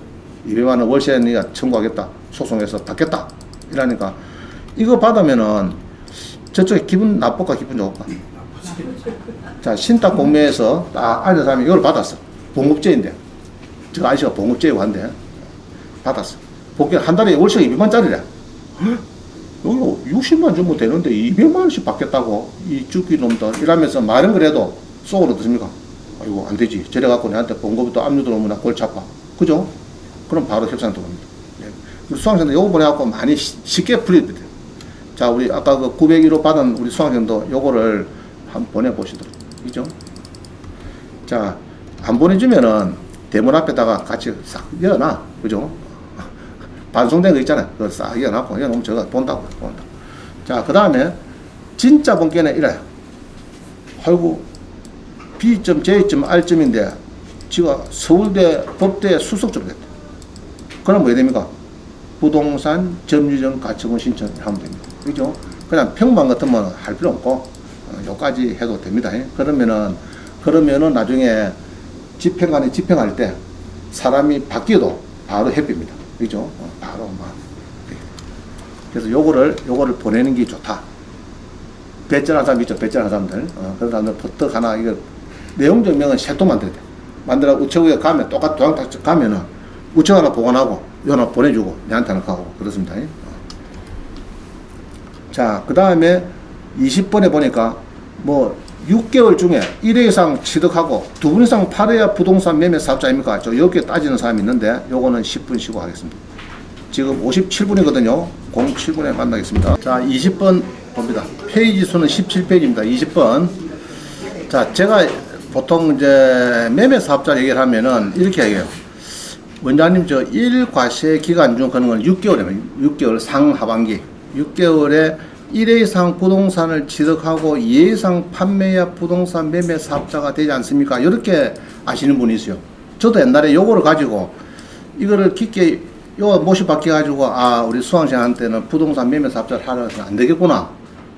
S1: 200만 원 월세 네가 청구하겠다. 소송해서 받겠다. 이러니까 이거 받으면은 저쪽에 기분 나쁠까 기분 좋을까? 자, 신탁 공매에서 딱 앉은 사람이 이걸 받았어. 봉급제인데. 저 아저씨가 봉급제고 한데 받았어. 복귀 한 달에 월세가 200만짜리래. 여기 60만 주면 되는데 200만 원씩 받겠다고 이 죽기 놈들 이러면서 말은 그래도 속으로 듣습니까? 아이고 안 되지. 저래갖고 내한테 봉급도 압류 들어오면 나 골치 아파. 그죠? 그럼 바로 협상 들어옵니다. 네. 수강생들 요거 보내갖고 많이 쉽게 풀리거든. 자, 우리 아까 그 901호 받은 우리 수강생도 요거를 한번 보내보시도록. 그죠? 자, 안 보내주면은 대문 앞에다가 같이 싹 열어놔. 그죠? 반송된 거 있잖아요. 그거 싹 이어놨고, 이어놓으면 저거 본다고. 자, 그 다음에, 진짜 본게는 이래요. 아이고, B점, J점, R점인데, 지가 서울대 법대 수석점 됐다. 그럼 뭐 해야 됩니까? 부동산 점유정 가처분 신청을 하면 됩니다. 그죠? 그냥 평만 같으면 할 필요 없고, 요까지 해도 됩니다. 그러면은 나중에 집행관이 집행할 때, 사람이 바뀌어도 바로 해피입니다. 그죠? 바로 막. 그래서 요거를 보내는 게 좋다. 배짱한 사람 있죠? 배짱한 사람들. 그런 사람들 버떡 하나, 이거, 내용 증명은 새또 만들어야 돼. 만들어 우체국에 가면, 똑같이 도장탁 가면은, 우체국 하나 보관하고, 요 하나 보내주고, 내한테 하나 가고, 그렇습니다. 자, 그 다음에 20번에 보니까, 6개월 중에 1회 이상 취득하고 2분 이상 팔아야 부동산 매매 사업자입니까? 여기에 따지는 사람이 있는데 요거는 10분 쉬고 하겠습니다. 지금 57분이거든요. 07분에 만나겠습니다. 자, 20번 봅니다. 페이지 수는 17페이지입니다. 20번. 자, 제가 보통 이제 매매 사업자 얘기를 하면은 이렇게 얘기해요. 원장님, 1과세 기간 중 그런 건 6개월이면 6개월 상하반기. 6개월에 1회 이상 부동산을 취득하고 2회 이상 판매야 부동산 매매 사업자가 되지 않습니까? 이렇게 아시는 분이 있어요. 저도 옛날에 요거를 가지고 이거를 깊게 요 못이 바뀌어 가지고 아 우리 수강생한테는 부동산 매매 사업자를 하라 해서 안 되겠구나.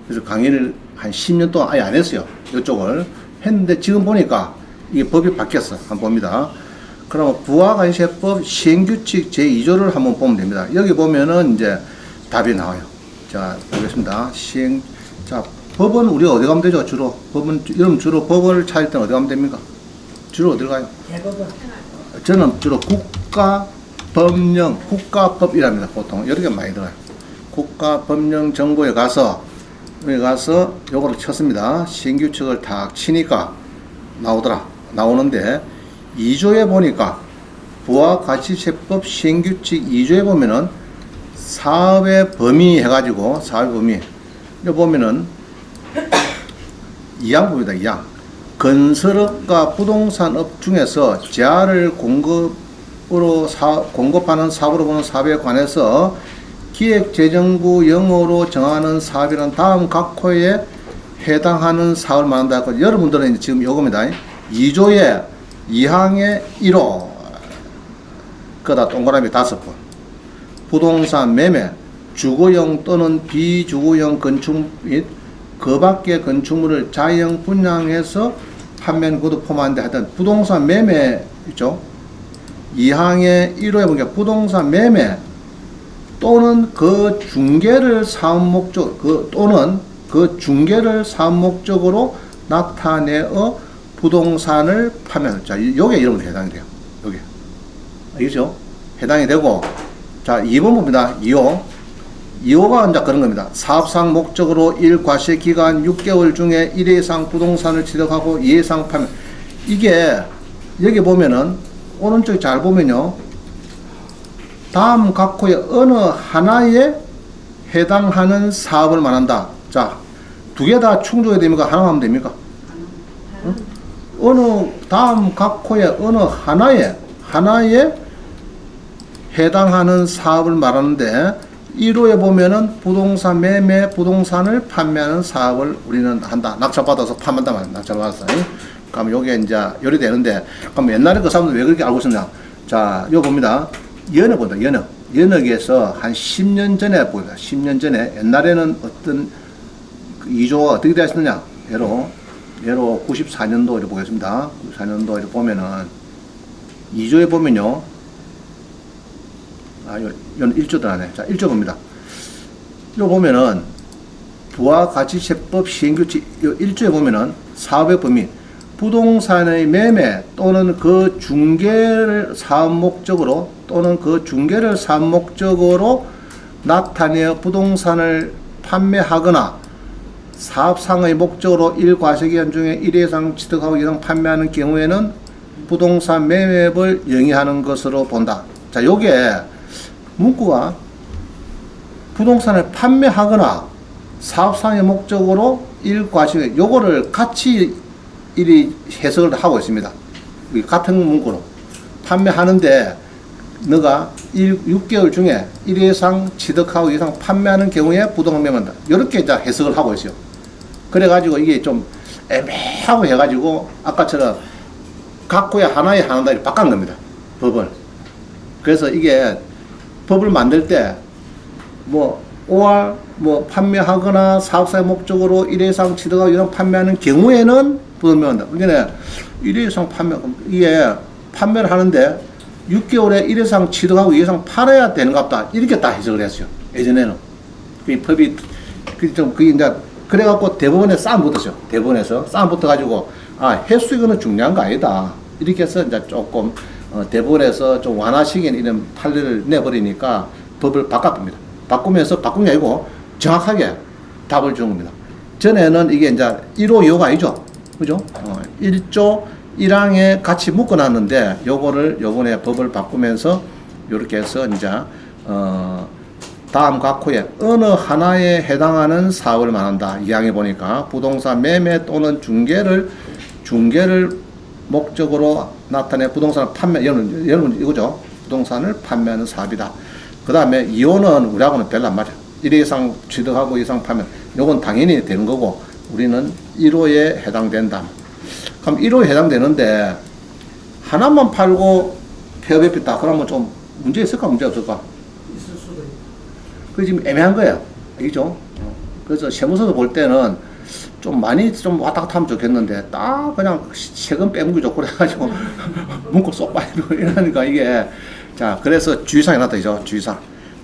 S1: 그래서 강의를 한 10년 동안 아예 안 했어요. 이쪽을 했는데 지금 보니까 이게 법이 바뀌었어. 한번 봅니다. 그러면 부가관세법 시행규칙 제2조를 한번 보면 됩니다. 여기 보면은 이제 답이 나와요. 자, 보겠습니다. 자, 법은 우리가 어디 가면 되죠? 주로. 법은, 여러분 주로 법을 찾을 때는 어디 가면 됩니까? 주로 어디 가요?
S3: 대법원.
S1: 저는 주로 국가법령, 국가법이랍니다. 보통. 이렇게 많이 들어요. 국가법령정보에 가서, 여기 가서 요거를 쳤습니다. 시행규칙을 딱 치니까 나오는데, 2조에 보니까 부가가치세법 시행규칙 2조에 보면은 사업의 범위 해가지고 사업의 범위 여기 보면은 2항 봅니다. 2항 건설업과 부동산업 중에서 재화를 공급하는 사업으로 보는 사업에 관해서 기획재정부 영어로 정하는 사업이란 다음 각 호에 해당하는 사업을 말한다. 여러분들은 지금 요겁니다. 2조에 2항의 1호 그다 동그라미 5번 부동산 매매 주거용 또는 비주거용 건축 및 그 밖의 건축물을 자영 분양해서 판매는 그것도 포함하는데 하여튼 부동산 매매 있죠. 2항의 1호에 보니까 부동산 매매 또는 그 중개를 사업 목적 또는 그 중개를 사업 목적으로 나타내어 부동산을 판매하는 자 요게 이름으로 해당이 돼요. 요게 알겠죠? 해당이 되고 자 2번 봅니다. 2호가 이제 그런 겁니다. 사업상 목적으로 1과세 기간 6개월 중에 1회 이상 부동산을 취득하고 2회 이상 판매 이게 여기 보면은 오른쪽 잘 보면요. 다음 각 호의 어느 하나에 해당하는 사업을 말한다. 자, 두 개 다 충족해야 됩니까? 하나만 하면 됩니까? 응? 다음 각 호의 어느 하나에 해당하는 사업을 말하는데 1호에 보면은 부동산 매매 부동산을 판매하는 사업을 우리는 한다. 낙찰받아서 판매한다 말이야. 낙찰받아서. 그럼 요게 이제 요리 되는데 그럼 옛날에 그 사람들 왜 그렇게 알고 있었냐? 자, 요 봅니다. 연역 본다. 연역에서 한 10년 전에 보입니다. 10년 전에 옛날에는 어떤 2조가 어떻게 되었느냐? 예로 94년도를 보겠습니다. 94년도를 보면은 2조에 보면요. 이건 1조 들어가네. 자, 1조 봅니다. 이거 보면은 부가가치세법 시행규칙 1조에 보면은 사업의 범위 부동산의 매매 또는 그 중개를 사업 목적으로 나타내어 부동산을 판매하거나 사업상의 목적으로 1과세기간 중에 1회 이상 취득하고 이상 판매하는 경우에는 부동산 매매업을 영위하는 것으로 본다. 자, 요게 문구가 부동산을 판매하거나 사업상의 목적으로 1과세 요거를 같이 이리 해석을 하고 있습니다. 같은 문구로 판매하는데 너가 6개월 중에 1회 이상 취득하고 이상 판매하는 경우에 부동산 매매한다. 이렇게 이제 해석을 하고 있어요. 그래가지고 이게 좀 애매하고 해가지고 아까처럼 각호에 하나에 하나 이렇게 바꾼 겁니다. 법을. 그래서 이게 법을 만들 때 판매하거나 사업사의 목적으로 1회 이상 취득하고 이상 판매하는 경우에는 부동산 매매한다. 그러니까 1회 이상 이게 판매를 하는데 6개월에 1회 이상 취득하고 2회 이상 팔아야 되는 것 같다. 이렇게 다 해석을 했어요. 예전에는. 그 법이, 그게 이제, 그래갖고 대법원에 싸움 붙었어요. 대법원에서 싸움 붙어가지고, 횟수 이거는 중요한 거 아니다. 이렇게 해서 이제 조금, 대법원에서 좀 완화시키는 이런 판례를 내버리니까 법을 바꿔봅니다. 바꾸면서 바꾼 게 아니고 정확하게 답을 준 겁니다. 전에는 이게 이제 1호 2호가 아니죠. 그죠? 1조 1항에 같이 묶어놨는데 요거를 요번에 법을 바꾸면서 요렇게 해서 이제 다음 각 호에 어느 하나에 해당하는 사업을 말한다. 2항에 보니까 부동산 매매 또는 중개를 목적으로 나타내 부동산을 판매 여러분 이거죠. 부동산을 판매하는 사업이다. 그 다음에 2호는 우리하고는 별로 안 맞아. 1회 이상 취득하고 이상 파면 요건 당연히 되는 거고 우리는 1호에 해당된다. 그럼 1호에 해당되는데 하나만 팔고 폐업했다. 그러면 좀 문제 있을까 문제 없을까?
S2: 있을 수도 있고.
S1: 그 지금 애매한 거야. 알겠죠? 그래서 세무서도 볼 때는 좀 많이 좀 왔다 갔다 하면 좋겠는데 딱 그냥 세금 빼먹기 좋고 그래가지고 문구 쏙 빠지고 이러니까 이게 자 그래서 주의사항이 나왔다 이죠. 주의사항.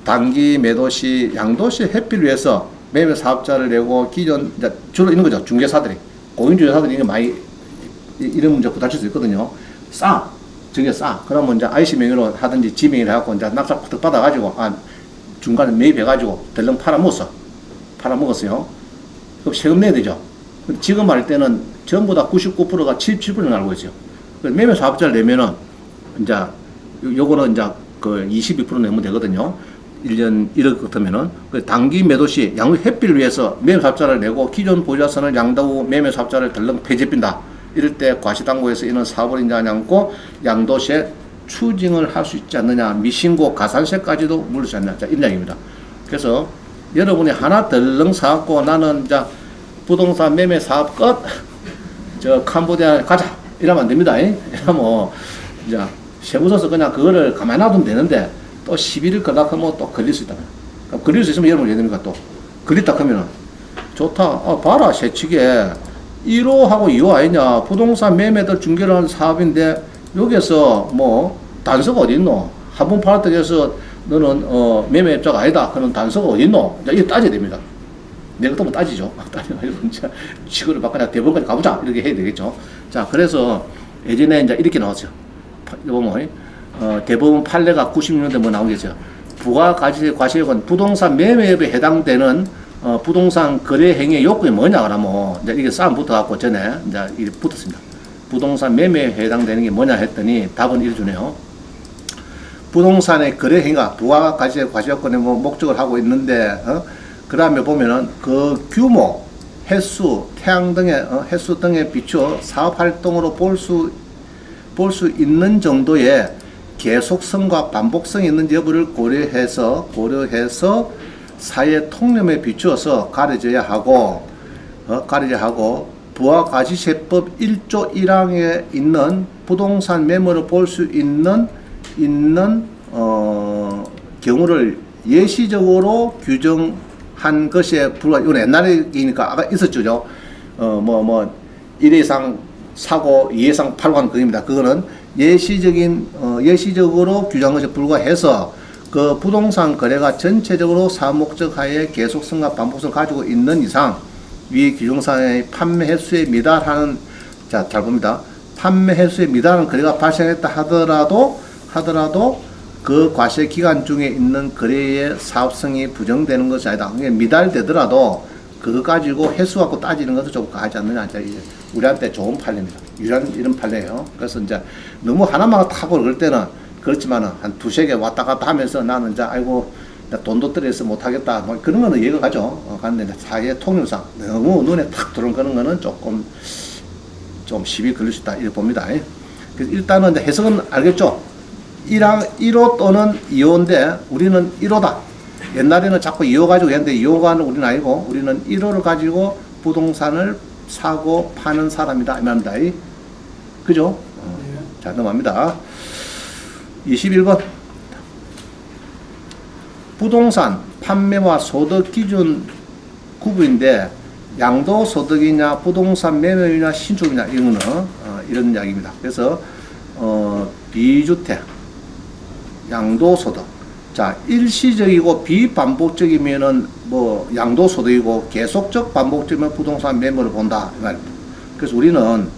S1: 단기 매도시 양도시 회피를 위해서 매매 사업자를 내고 기존 이제 주로 있는 거죠. 중개사들이 공인중개사들이 이게 많이 이런 문제 부딪힐 수 있거든요. 싸 저게 싸. 그러면 이제 IC 명의로 하든지 지 명의로 해갖고 이제 낙찰 득 받아가지고 중간에 매입해가지고 덜렁 팔아먹었어요. 그럼 세금 내야 되죠. 근데 지금 할 때는 전부 다 99%가 77%는 알고 있어요. 매매 사업자를 내면은 이제 요거는 이제 그 22% 내면 되거든요. 1년 1억 같으면은 그 단기 매도시 양도 회피를 위해서 매매 사업자를 내고 기존 보유자선을 양도 후 매매 사업자를 덜렁 폐지빈다. 이럴 때 과시당국에서 이런 사업을 인정하지 않고 양도세 추징을 할 수 있지 않느냐, 미신고 가산세까지도 물을 수 있느냐, 자, 이런 이야기입니다. 그래서 여러분이 하나 덜렁 사갖고 나는 이제 부동산 매매 사업 끝, 저 캄보디아 가자 이러면 안 됩니다. 이러면 이제 세무서에서 그냥 그거를 가만히 놔두면 되는데 또 11일 걸다 하면 또 걸릴 수 있다. 그럼 걸릴 수 있으면 여러분 왜 됩니까? 또 걸렸다 하면은 좋다. 봐라 세치게 1호하고 2호 아니냐, 부동산 매매들 중개를 하는 사업인데 여기에서 뭐 단서가 어디 있노? 한 번 팔았다고 해서 너는 매매업자가 아니다. 그런 단서가 어디 있노? 이제 이거 따져야 됩니다. 내가 또 뭐 따지죠. 따져가지고 이제 직원을 바꿔야 대법원까지 가보자 이렇게 해야 되겠죠. 자 그래서 예전에 이제 이렇게 나왔어요. 이거 뭐 대법원 판례가 96년대 뭐 나오겠죠. 부가가치세 과세액은 부동산 매매업에 해당되는 부동산 거래 행위의 요건이 뭐냐 그러면 이제 이게 싸움 붙어갖고 전에 이제 이게 붙었습니다. 부동산 매매에 해당되는 게 뭐냐 했더니 답은 이래 주네요. 부동산의 거래 행위가 부가가치세 과세요건의 뭐 목적을 하고 있는데 그 다음에 보면은 그 규모, 횟수, 태양 등의 횟수 등에 비추어 사업 활동으로 볼 수 있는 정도의 계속성과 반복성이 있는 여부를 고려해서 사회 통념에 비추어서 가려져야 하고 부가가치세법 1조 1항에 있는 부동산 매매를 볼 수 있는 경우를 예시적으로 규정한 것에 불과 이건 옛날이니까 아까 있었죠. 1회 이상 사고 2회 이상 팔고 하는 그입니다. 그거는 예시적으로 규정한 것에 불과해서 그 부동산 거래가 전체적으로 사목적 하에 계속성과 반복성을 가지고 있는 이상 위 규정상의 판매 횟수에 미달하는 자 잘 봅니다. 판매 횟수에 미달하는 거래가 발생했다 하더라도 그 과세 기간 중에 있는 거래의 사업성이 부정되는 것이 아니다. 그게 미달되더라도 그거 가지고 횟수 갖고 따지는 것도 좀 가하지 않느냐. 우리한테 좋은 판례입니다. 유리한 이런 판례예요. 그래서 이제 너무 하나만 타고 그럴 때는 그렇지만은 한 두세 개 왔다 갔다 하면서 나는 이제 아이고 나 돈도 들여서 못하겠다. 뭐 그런 거는 이해가 가죠. 갔는데 사회 통념상 너무 눈에 탁 들어오는 그런 거는 조금 좀 시비 걸릴 수 있다. 이렇게 봅니다. 그래서 일단은 이제 해석은 알겠죠? 1호 또는 2호인데 우리는 1호다. 옛날에는 자꾸 2호 가지고 했는데 2호가 우리는 아니고 우리는 1호를 가지고 부동산을 사고 파는 사람이다. 이 말입니다. 그죠? 자, 넘어갑니다. 21번. 부동산 판매와 소득 기준 구분인데 양도소득이냐 부동산 매매이냐 신축이냐 이런 거는 이런 이야기입니다. 그래서 비주택 양도소득 자 일시적이고 비반복적이면은 뭐 양도소득이고 계속적 반복적이면 부동산 매매를 본다 이 말입니다. 그래서 우리는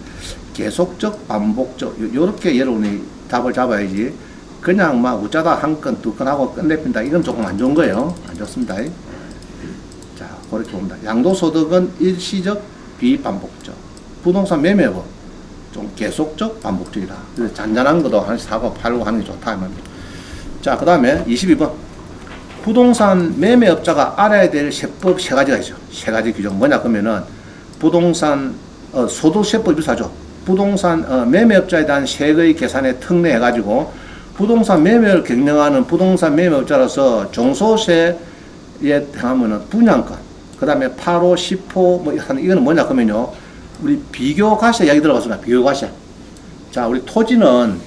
S1: 계속적 반복적 요렇게 여러분이 답을 잡아야지 그냥 막 웃자다 한 건 두 건 하고 끝내핀다 이건 조금 안 좋은 거예요. 안 좋습니다. 자 그렇게 봅니다. 양도소득은 일시적 비반복적 부동산 매매고 좀 계속적 반복적이다. 그래서 잔잔한 것도 하나씩 사고 팔고 하는 게 좋다 이 말입니다. 자 그 다음에 22번 부동산 매매업자가 알아야 될 세법 세 가지가 있죠. 세 가지 규정 뭐냐 그러면은 부동산 소득세법이 비슷하죠. 부동산 매매업자에 대한 세금의 계산에 특례해 가지고 부동산 매매를 경영하는 부동산 매매업자로서 종소세에 해당하면은 분양권, 그 다음에 8호, 10호, 뭐, 이거는 뭐냐, 그러면요. 우리 비교과세 이야기 들어봤습니다. 비교과세. 자, 우리 토지는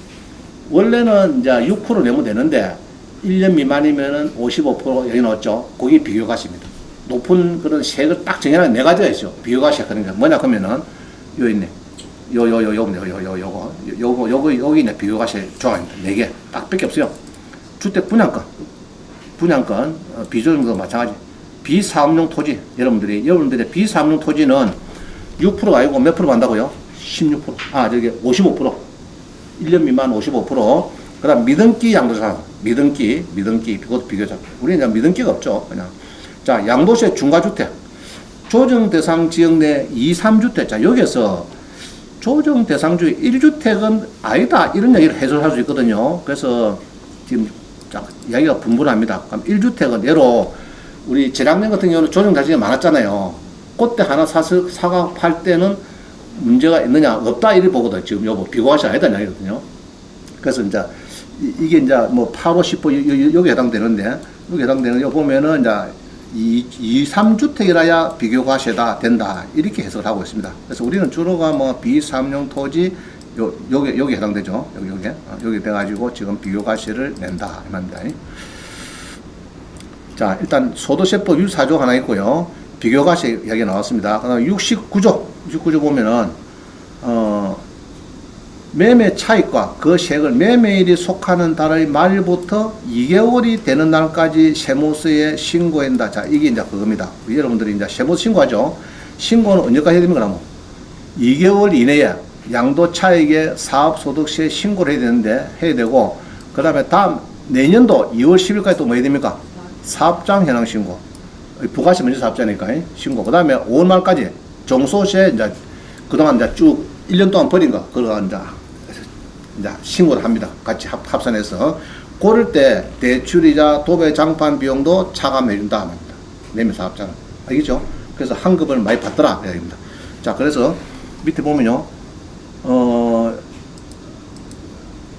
S1: 원래는 이제 6% 내면 되는데, 1년 미만이면은 55% 여기 넣었죠. 그게 비교과세입니다. 높은 그런 세액을 딱 정해놔 네 가지가 있죠. 비교과세. 그러니까 뭐냐, 그러면은, 요 있네. 요거, 여기 있네. 비교과세 조항입니다. 4개. 딱 밖에 없어요. 주택 분양권. 비조정도 마찬가지. 비사업용 토지. 여러분들의 비사업용 토지는 6%가 아니고 몇 프로 간다고요? 16%. 55%. 1년 미만 55%. 그 다음 미등기 양도상. 미등기. 그것도 비교적. 우리는 이제 미등기가 없죠. 그냥. 자, 양도세 중과주택. 조정 대상 지역 내 2, 3주택. 자, 여기에서 조정 대상주의 1주택은 아니다. 이런 얘기를 해설할 수 있거든요. 그래서 지금 이야기가 분분합니다. 그럼 1주택은 예로 우리 재작년 같은 경우는 조정 대상이 많았잖아요. 그때 하나 사가 팔 때는 문제가 있느냐 없다 이렇게 보거든. 지금 여보 비교과세 아니다 이야기거든요. 그래서 이제 이게 이제 뭐 8호 10호 여기 해당되는데 여기 해당되는 거 보면은 이제 2, 3주택이라야 비교과세다 된다 이렇게 해석을 하고 있습니다. 그래서 우리는 주로가 뭐 비사업용 토지 여기 해당되죠. 여기 돼가지고 지금 비교과세를 낸다 이 말입니다. 자, 일단 소득세법 64조 하나 있고요. 비교과세 이야기 나왔습니다. 그 다음에 69조 보면은 매매 차익과 그 세액을 매매일이 속하는 달의 말부터 2개월이 되는 날까지 세무서에 신고한다. 자, 이게 이제 그겁니다. 여러분들이 이제 세무서 신고하죠. 신고는 언제까지 해야 됩니까? 2개월 이내에 양도 차익의 사업소득세 신고를 해야 되고, 그 다음에 다음 내년도 2월 10일까지 또 뭐 해야 됩니까? 사업장 현황 신고. 부가세 먼저 사업자니까 신고. 그 다음에 5월 말까지 종소세 이제 그동안 이제 쭉 1년 동안 버린 거, 그거 이제 신고를 합니다. 같이 합산해서. 그럴 때 대출이자 도배 장판 비용도 차감해준다 합니다. 매매 사업자는. 알겠죠? 그래서 환급을 많이 받더라. 이야기입니다. 자, 그래서 밑에 보면요.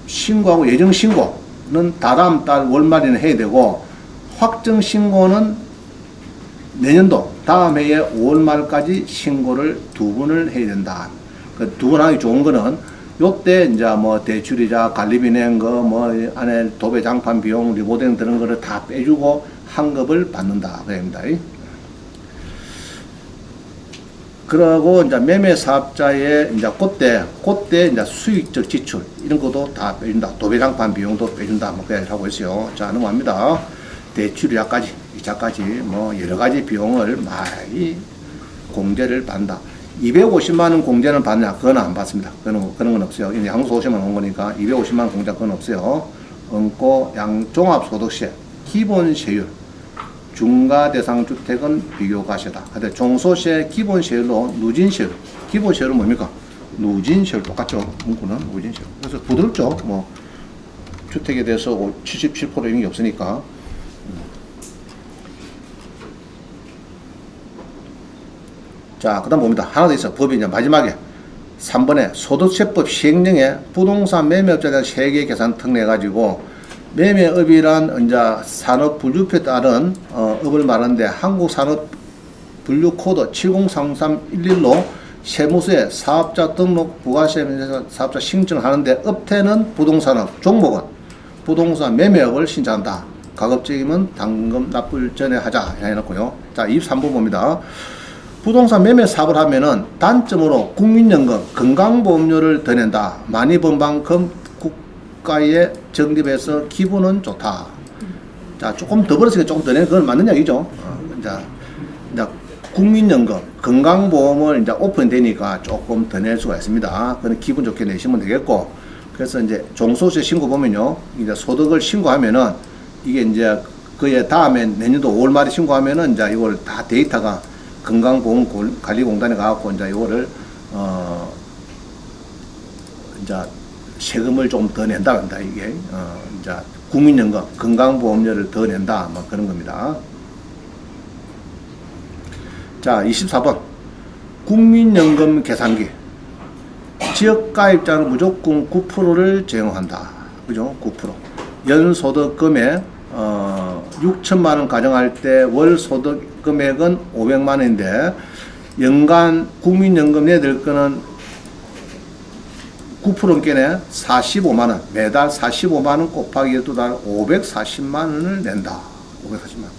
S1: 신고하고 예정 신고는 다다음 달 월말에는 해야 되고, 확정 신고는 내년도 다음 해에 5월 말까지 신고를 2번을 해야 된다. 그 2번 하기 좋은 거는 요때 이제 뭐 대출이자 관리비 낸 거, 뭐 안에 도배 장판 비용, 리모델링 드는 거를 다 빼주고 환급을 받는다. 그럽니다. 그러고 이제 매매 사업자의 이제 그때 이제 수익적 지출 이런 것도 다 빼준다. 도배 장판 비용도 빼준다. 뭐 그렇게 하고 있어요. 자, 넘어갑니다. 대출이자까지, 이자까지 뭐 여러 가지 비용을 많이 공제를 받는다. 250만 원 공제는 받냐? 그건 안 받습니다. 그런 건 없어요. 이제 양도소득세만 온 거니까 250만 원 공제 그건 없어요. 얹고 종합소득세, 기본세율, 중과대상주택은 비교과세다. 근데 종소세 기본세율로 누진세율, 기본세율은 뭡니까? 누진세율 똑같죠. 문구는 누진세율. 그래서 부드럽죠. 뭐 주택에 대해서 77% 이런 게 없으니까. 자, 그 다음 봅니다. 하나 더 있어. 법이 이제 마지막에 3번에 소득세법 시행령에 부동산 매매업자에 대한 세계 계산 특례해가지고 매매업이란 이제 산업분류표에 따른 업을 말하는데 한국산업분류코드 7033111로 세무서에 사업자 등록 부가세 사업자 신청을 하는데 업태는 부동산업, 종목은 부동산 매매업을 신청한다. 가급적이면 당금 납부일 전에 하자 해놓고요. 자, 23번 봅니다. 부동산 매매 사업을 하면은 단점으로 국민연금, 건강보험료를 더 낸다. 많이 번 만큼 국가에 적립해서 기분은 좋다. 자, 조금 더 벌었으니까 조금 더 내는 건 맞는 얘기죠. 이제 국민연금, 건강보험을 이제 오픈되니까 조금 더 낼 수가 있습니다. 그건 기분 좋게 내시면 되겠고. 그래서 이제 종소세 신고 보면요. 이제 소득을 신고하면은 이게 이제 그에 다음에 내년도 5월 말에 신고하면은 이제 이걸 다 데이터가 건강보험관리공단에 가갖고 이제 이거를 이제 세금을 좀 더 낸다 합니다. 이게 이제 국민연금, 건강보험료를 더 낸다 뭐 그런 겁니다. 자, 24번 국민연금 계산기 지역가입자는 무조건 9%를 제공한다. 그죠? 9% 연소득금의 6천만 원 가정할 때 월 소득 금액은 500만 원인데 연간 국민연금 내야 될 거는 9%께네 45만 원. 매달 45만 원 곱하기 12달 540만 원을 낸다. 540만 원.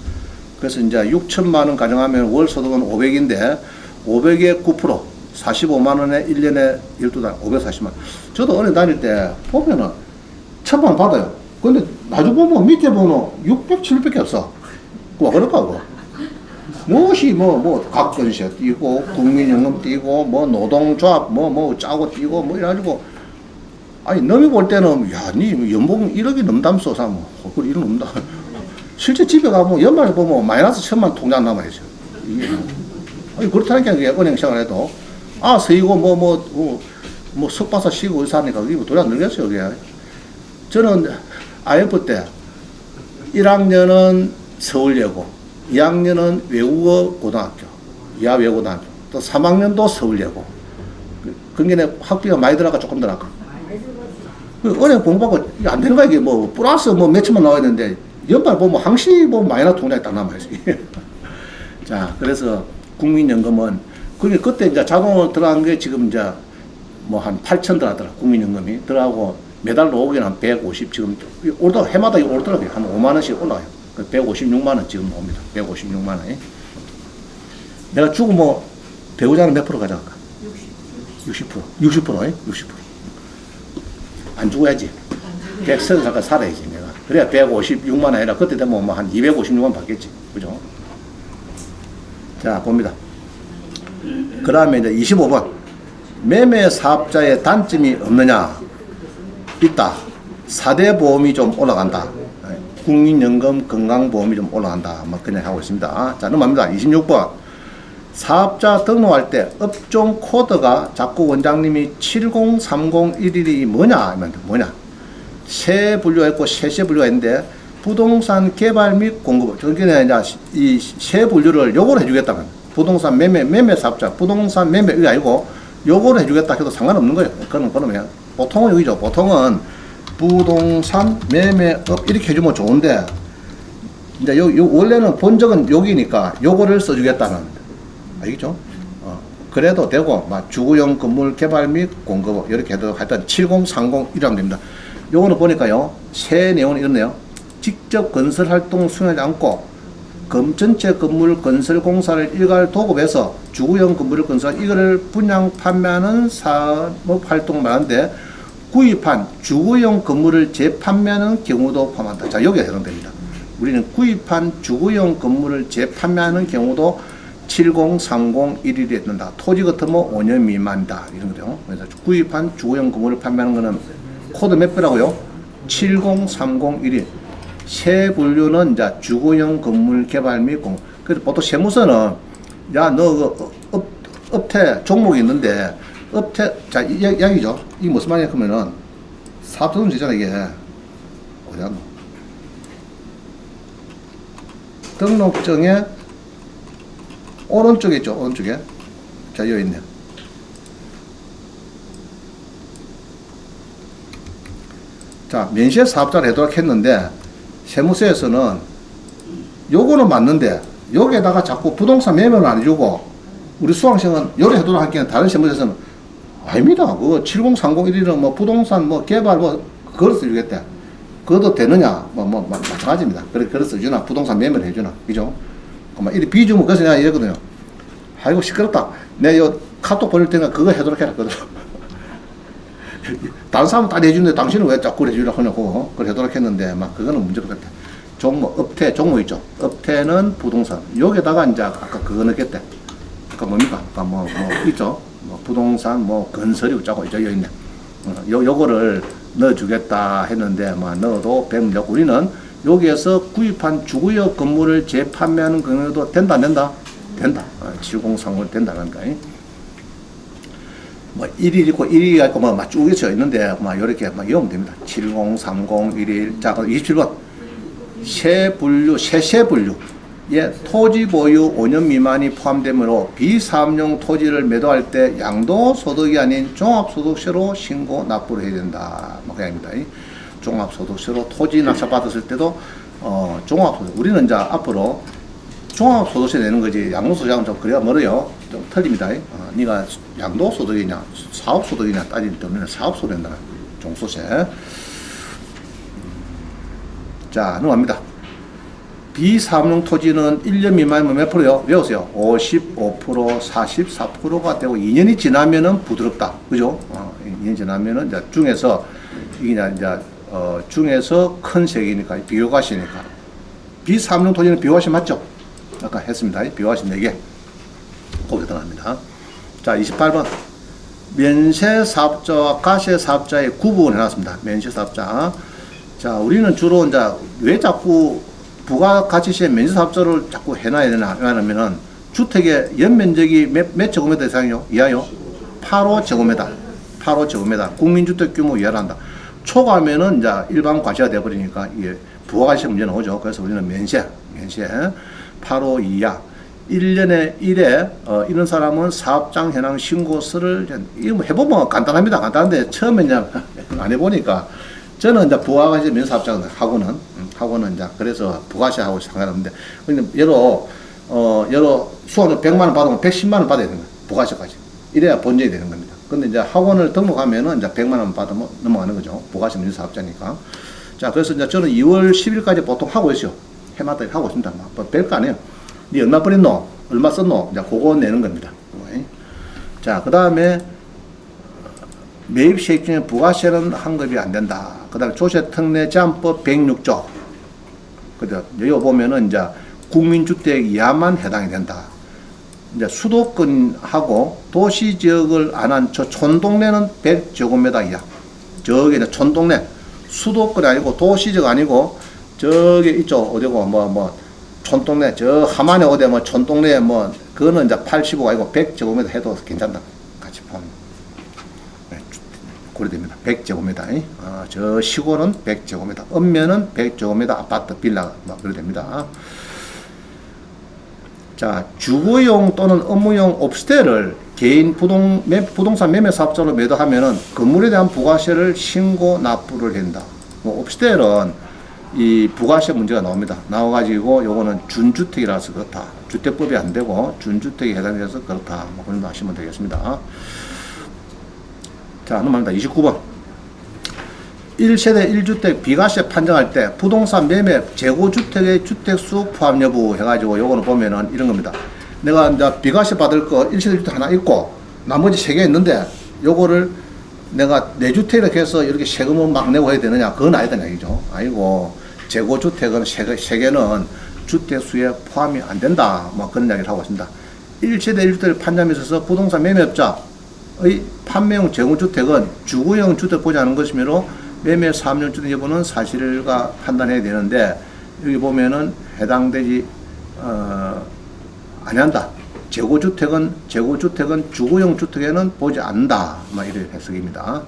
S1: 그래서 이제 6천만 원 가정하면 월 소득은 500인데 500에 9% 45만 원에 1년에 12달 540만 원. 저도 어디 다닐 때 보면은 1,000만 원 받아요. 근데 나중에 보면 밑에 보면 600, 700밖에 없어. 뭐 그럴까 그거? 무엇이 각건세 띄고 국민연금 띄고 뭐 노동조합 뭐 짜고 띄고 뭐 이래가지고 아니 너희 볼 때는 야니 연봉 1억이 넘담소 사람 그걸 1억 넘다. 실제 집에 가면 연말에 보면 마이너스 1,000만 통장 남아있어요. 이게 아니 그렇다니까 그게 은행 생활해도 서이고 뭐 석박사 쉬고 사니까 그게 돈이 안 들겠어요 그게. 저는 IF 때 1학년은 서울예고 2학년은 외국어 고등학교 이하 외고등학교 또 3학년도 서울예고 그게 학비가 많이 들어가 조금 들어가. 은행 공부하고 안 되는 거야 이게 뭐 플러스 뭐 몇천만 나와야 되는데 연말 보면 항시 보면 마이너스 통장에 딱 남아있어요. 자 그래서 국민연금은 그때 이제 자동으로 들어간 게 지금 이제 뭐 한 8천 들어가더라 국민연금이 들어가고 매달 오기는 한 150 지금 올다 해마다 오르더라고요. 한 5만 원씩 올라가요. 156만 원 지금 옵니다. 156만 원. 내가 주고 뭐 배우자는 몇 프로 가져갈까? 60%. 60%. 안 죽어야지. 130살 살아야지 내가. 그래야 156만 원 아니라 그때 되면 뭐 한 256만 원 받겠지. 그죠? 자 봅니다. 그 다음에 이제 25번. 매매 사업자의 단점이 없느냐? 있다. 4대 보험이 좀 올라간다. 국민연금 건강보험이 좀 올라간다. 뭐 그냥 하고 있습니다. 자 넘어갑니다. 26번. 사업자 등록할 때 업종 코드가 자꾸 원장님이 70301이 뭐냐? 세 분류가 있고 세세 분류가 있는데 부동산 개발 및 공급. 저기는 이제 이 세 분류를 요걸 해주겠다면 부동산 매매 사업자 부동산 매매 이거 아니고 요걸 해주겠다 해도 상관없는 거예요. 그러면 보통은 여기죠. 보통은 부동산 매매업 이렇게 해주면 좋은데 이제 요 원래는 본적은 여기니까 요거를 써주겠다는 알겠죠? 그래도 되고 막 주거용 건물 개발 및 공급 이렇게 해도 하여튼 7030 이라면 됩니다. 요거는 보니까요 새 내용은 이렇네요. 직접 건설 활동 수행하지 않고 전체 건물 건설 공사를 일괄 도급해서 주거용 건물을 건설 이거를 분양 판매하는 사업 활동을 말하는데 구입한 주거용 건물을 재판매하는 경우도 포함한다. 자, 여기에 해당됩니다. 우리는 구입한 주거용 건물을 재판매하는 경우도 70301이 된다. 토지 같으면 5년 미만이다. 이런 거죠. 그래서 구입한 주거용 건물을 판매하는 거는 코드 몇 배라고요? 70301이. 세 분류는 이제 주거용 건물 개발 및 공급. 그래서 보통 세무서는 야, 너 업태 종목이 있는데 업태, 자, 이야기죠. 이게 무슨 말이냐, 그러면은, 사업소득 되잖아, 이게. 어디 갔노? 등록증에, 오른쪽에 있죠, 오른쪽에. 자, 여기 있네. 자, 면세 사업자를 해도록 했는데, 세무서에서는 요거는 맞는데, 여기에다가 자꾸 부동산 매매를 안 해주고, 우리 수강생은 요래 해도록 할게 다른 세무서에서는 아닙니다. 그거 70301은 뭐 부동산 뭐 개발 뭐 그걸 써주겠대. 그것도 되느냐? 마찬가지입니다. 그걸 써주나? 부동산 매매를 해주나? 그죠? 이리 비주면 그래서 내가 이랬거든요. 아이고, 시끄럽다. 내가 요 카톡 보낼 테니까 그거 해도록 해라. 다른 사람은 다 해주는데 당신은 왜 자꾸 해주려고 하냐고. 그걸 해도록 했는데, 그거는 문제가 없겠다. 종목, 업태, 종목 있죠. 업태는 부동산. 여기다가 이제 아까 그거 넣겠대. 뭡니까? 있죠. 부동산, 건설이 어쩌고, 여기 있네. 요거를 넣어주겠다 했는데, 넣어도 되는데, 우리는 여기에서 구입한 주거용 건물을 재판매하는 경우도 된다, 안 된다? 된다. 7030 된다는 거. 1일 있고, 1일이 있고, 쭉 있어 있는데, 요렇게, 이러면 됩니다. 703011. 자, 27번. 세 분류. 예, 토지 보유 5년 미만이 포함되므로 비사업용 토지를 매도할 때 양도소득이 아닌 종합소득세로 신고 납부를 해야 된다. 그 얘기입니다. 종합소득세로 토지 낙찰 받았을 때도 종합소득. 우리는 이제 앞으로 종합소득세 내는 거지, 양도소득하고는 좀 그래야 멀어요. 좀 틀립니다. 네가 양도소득이냐, 사업소득이냐 따질 때는 사업소득 낸다. 종소세. 자, 넘어갑니다. 비사업용 토지는 1년 미만이면 몇 프로요? 외우세요. 55%, 44%가 되고 2년이 지나면은 부드럽다. 그죠? 2년 지나면은 이제 중에서 이게 이제 중에서 큰 세계니까 비교과시니까. 비사업용 토지는 비교과시 맞죠? 아까 했습니다. 비교과시 4개. 거기 들어갑니다. 자, 28번. 면세 사업자와 가세 사업자의 구분을 해놨습니다. 면세 사업자. 자, 우리는 주로 이제 왜 자꾸 부가가치세 면세 사업자를 자꾸 해놔야 되나? 왜냐면은 주택의 연면적이 몇 제곱미터 이상이요? 이하요? 8호제곱미터. 8호제곱미터. 국민주택 규모 이하를 한다. 초과하면은 이제 일반 과세가 되어버리니까 이게 부가가치세 문제는 오죠. 그래서 우리는 면세 8호 이하. 1년에 1회, 이런 사람은 사업장 현황 신고서를, 이거 뭐 해보면 간단합니다. 간단한데, 처음에 이제 안 해보니까, 저는 이제 부가가치 면사업장 하고는 이제, 그래서 부가세하고 상관없는데, 근데 여러 수원을 100만원 받으면 110만원 받아야 되는 거예요. 부가세까지. 이래야 본전이 되는 겁니다. 근데 이제 학원을 등록하면은 이제 100만원 받으면 넘어가는 거죠. 부가세 면사업자니까. 자, 그래서 이제 저는 2월 10일까지 보통 하고 있어요. 해마다 하고 있습니다. 뭐 별거 아니에요. 니 얼마 버렸노? 얼마 썼노? 이제 그거 내는 겁니다. 자, 그 다음에 매입세액 중에 부가세는 환급이 안 된다. 그 다음에 조세특례제한법 106조. 그죠? 여기 보면은 이제 국민주택 이하만 해당이 된다. 이제 수도권하고 도시지역을 안 한 저 촌동네는 100제곱미터 이하. 저기 이제 촌동네. 수도권이 아니고 도시지역 아니고 저기 있죠. 어디고 촌동네, 저 하만에 어디 촌동네에 그거는 이제 85가 아니고 100제곱미터 해도 괜찮다. 같이 보면. 네, 고려됩니다. 100제곱미터. 저 시골은 100제곱미터. 읍면은 100제곱미터 아파트, 빌라, 그래됩니다. 자, 주거용 또는 업무용 오피스텔을 개인 부동산 매매 사업자로 매도하면은 건물에 대한 부가세를 신고 납부를 한다. 오피스텔은 이 부가세 문제가 나옵니다. 나와가지고 요거는 준주택이라서 그렇다. 주택법이 안 되고 준주택에 해당돼서 그렇다. 그 정도 하시면 되겠습니다. 자, 넘어갑니다. 29번. 1세대 1주택 비과세 판정할 때 부동산 매매 재고주택의 주택수 포함 여부 해가지고 요거는 보면은 이런 겁니다. 내가 이제 비과세 받을 거 1세대 주택 하나 있고 나머지 3개 있는데 요거를 내가 내 주택 이렇게 해서 이렇게 세금을 막 내고 해야 되느냐? 그건 아니다, 얘기죠. 아니고, 재고주택은 세 개는 주택수에 포함이 안 된다. 그런 이야기를 하고 있습니다. 1세대 1주택을 판정에 있어서 부동산 매매업자의 판매용 재고주택은 주거용 주택 보지 않은 것이므로 매매 사업용 주택 여부는 사실과 판단해야 되는데, 여기 보면은 해당되지, 아니한다. 재고주택은 주거용 주택에는 보지 않는다. 이런 해석입니다.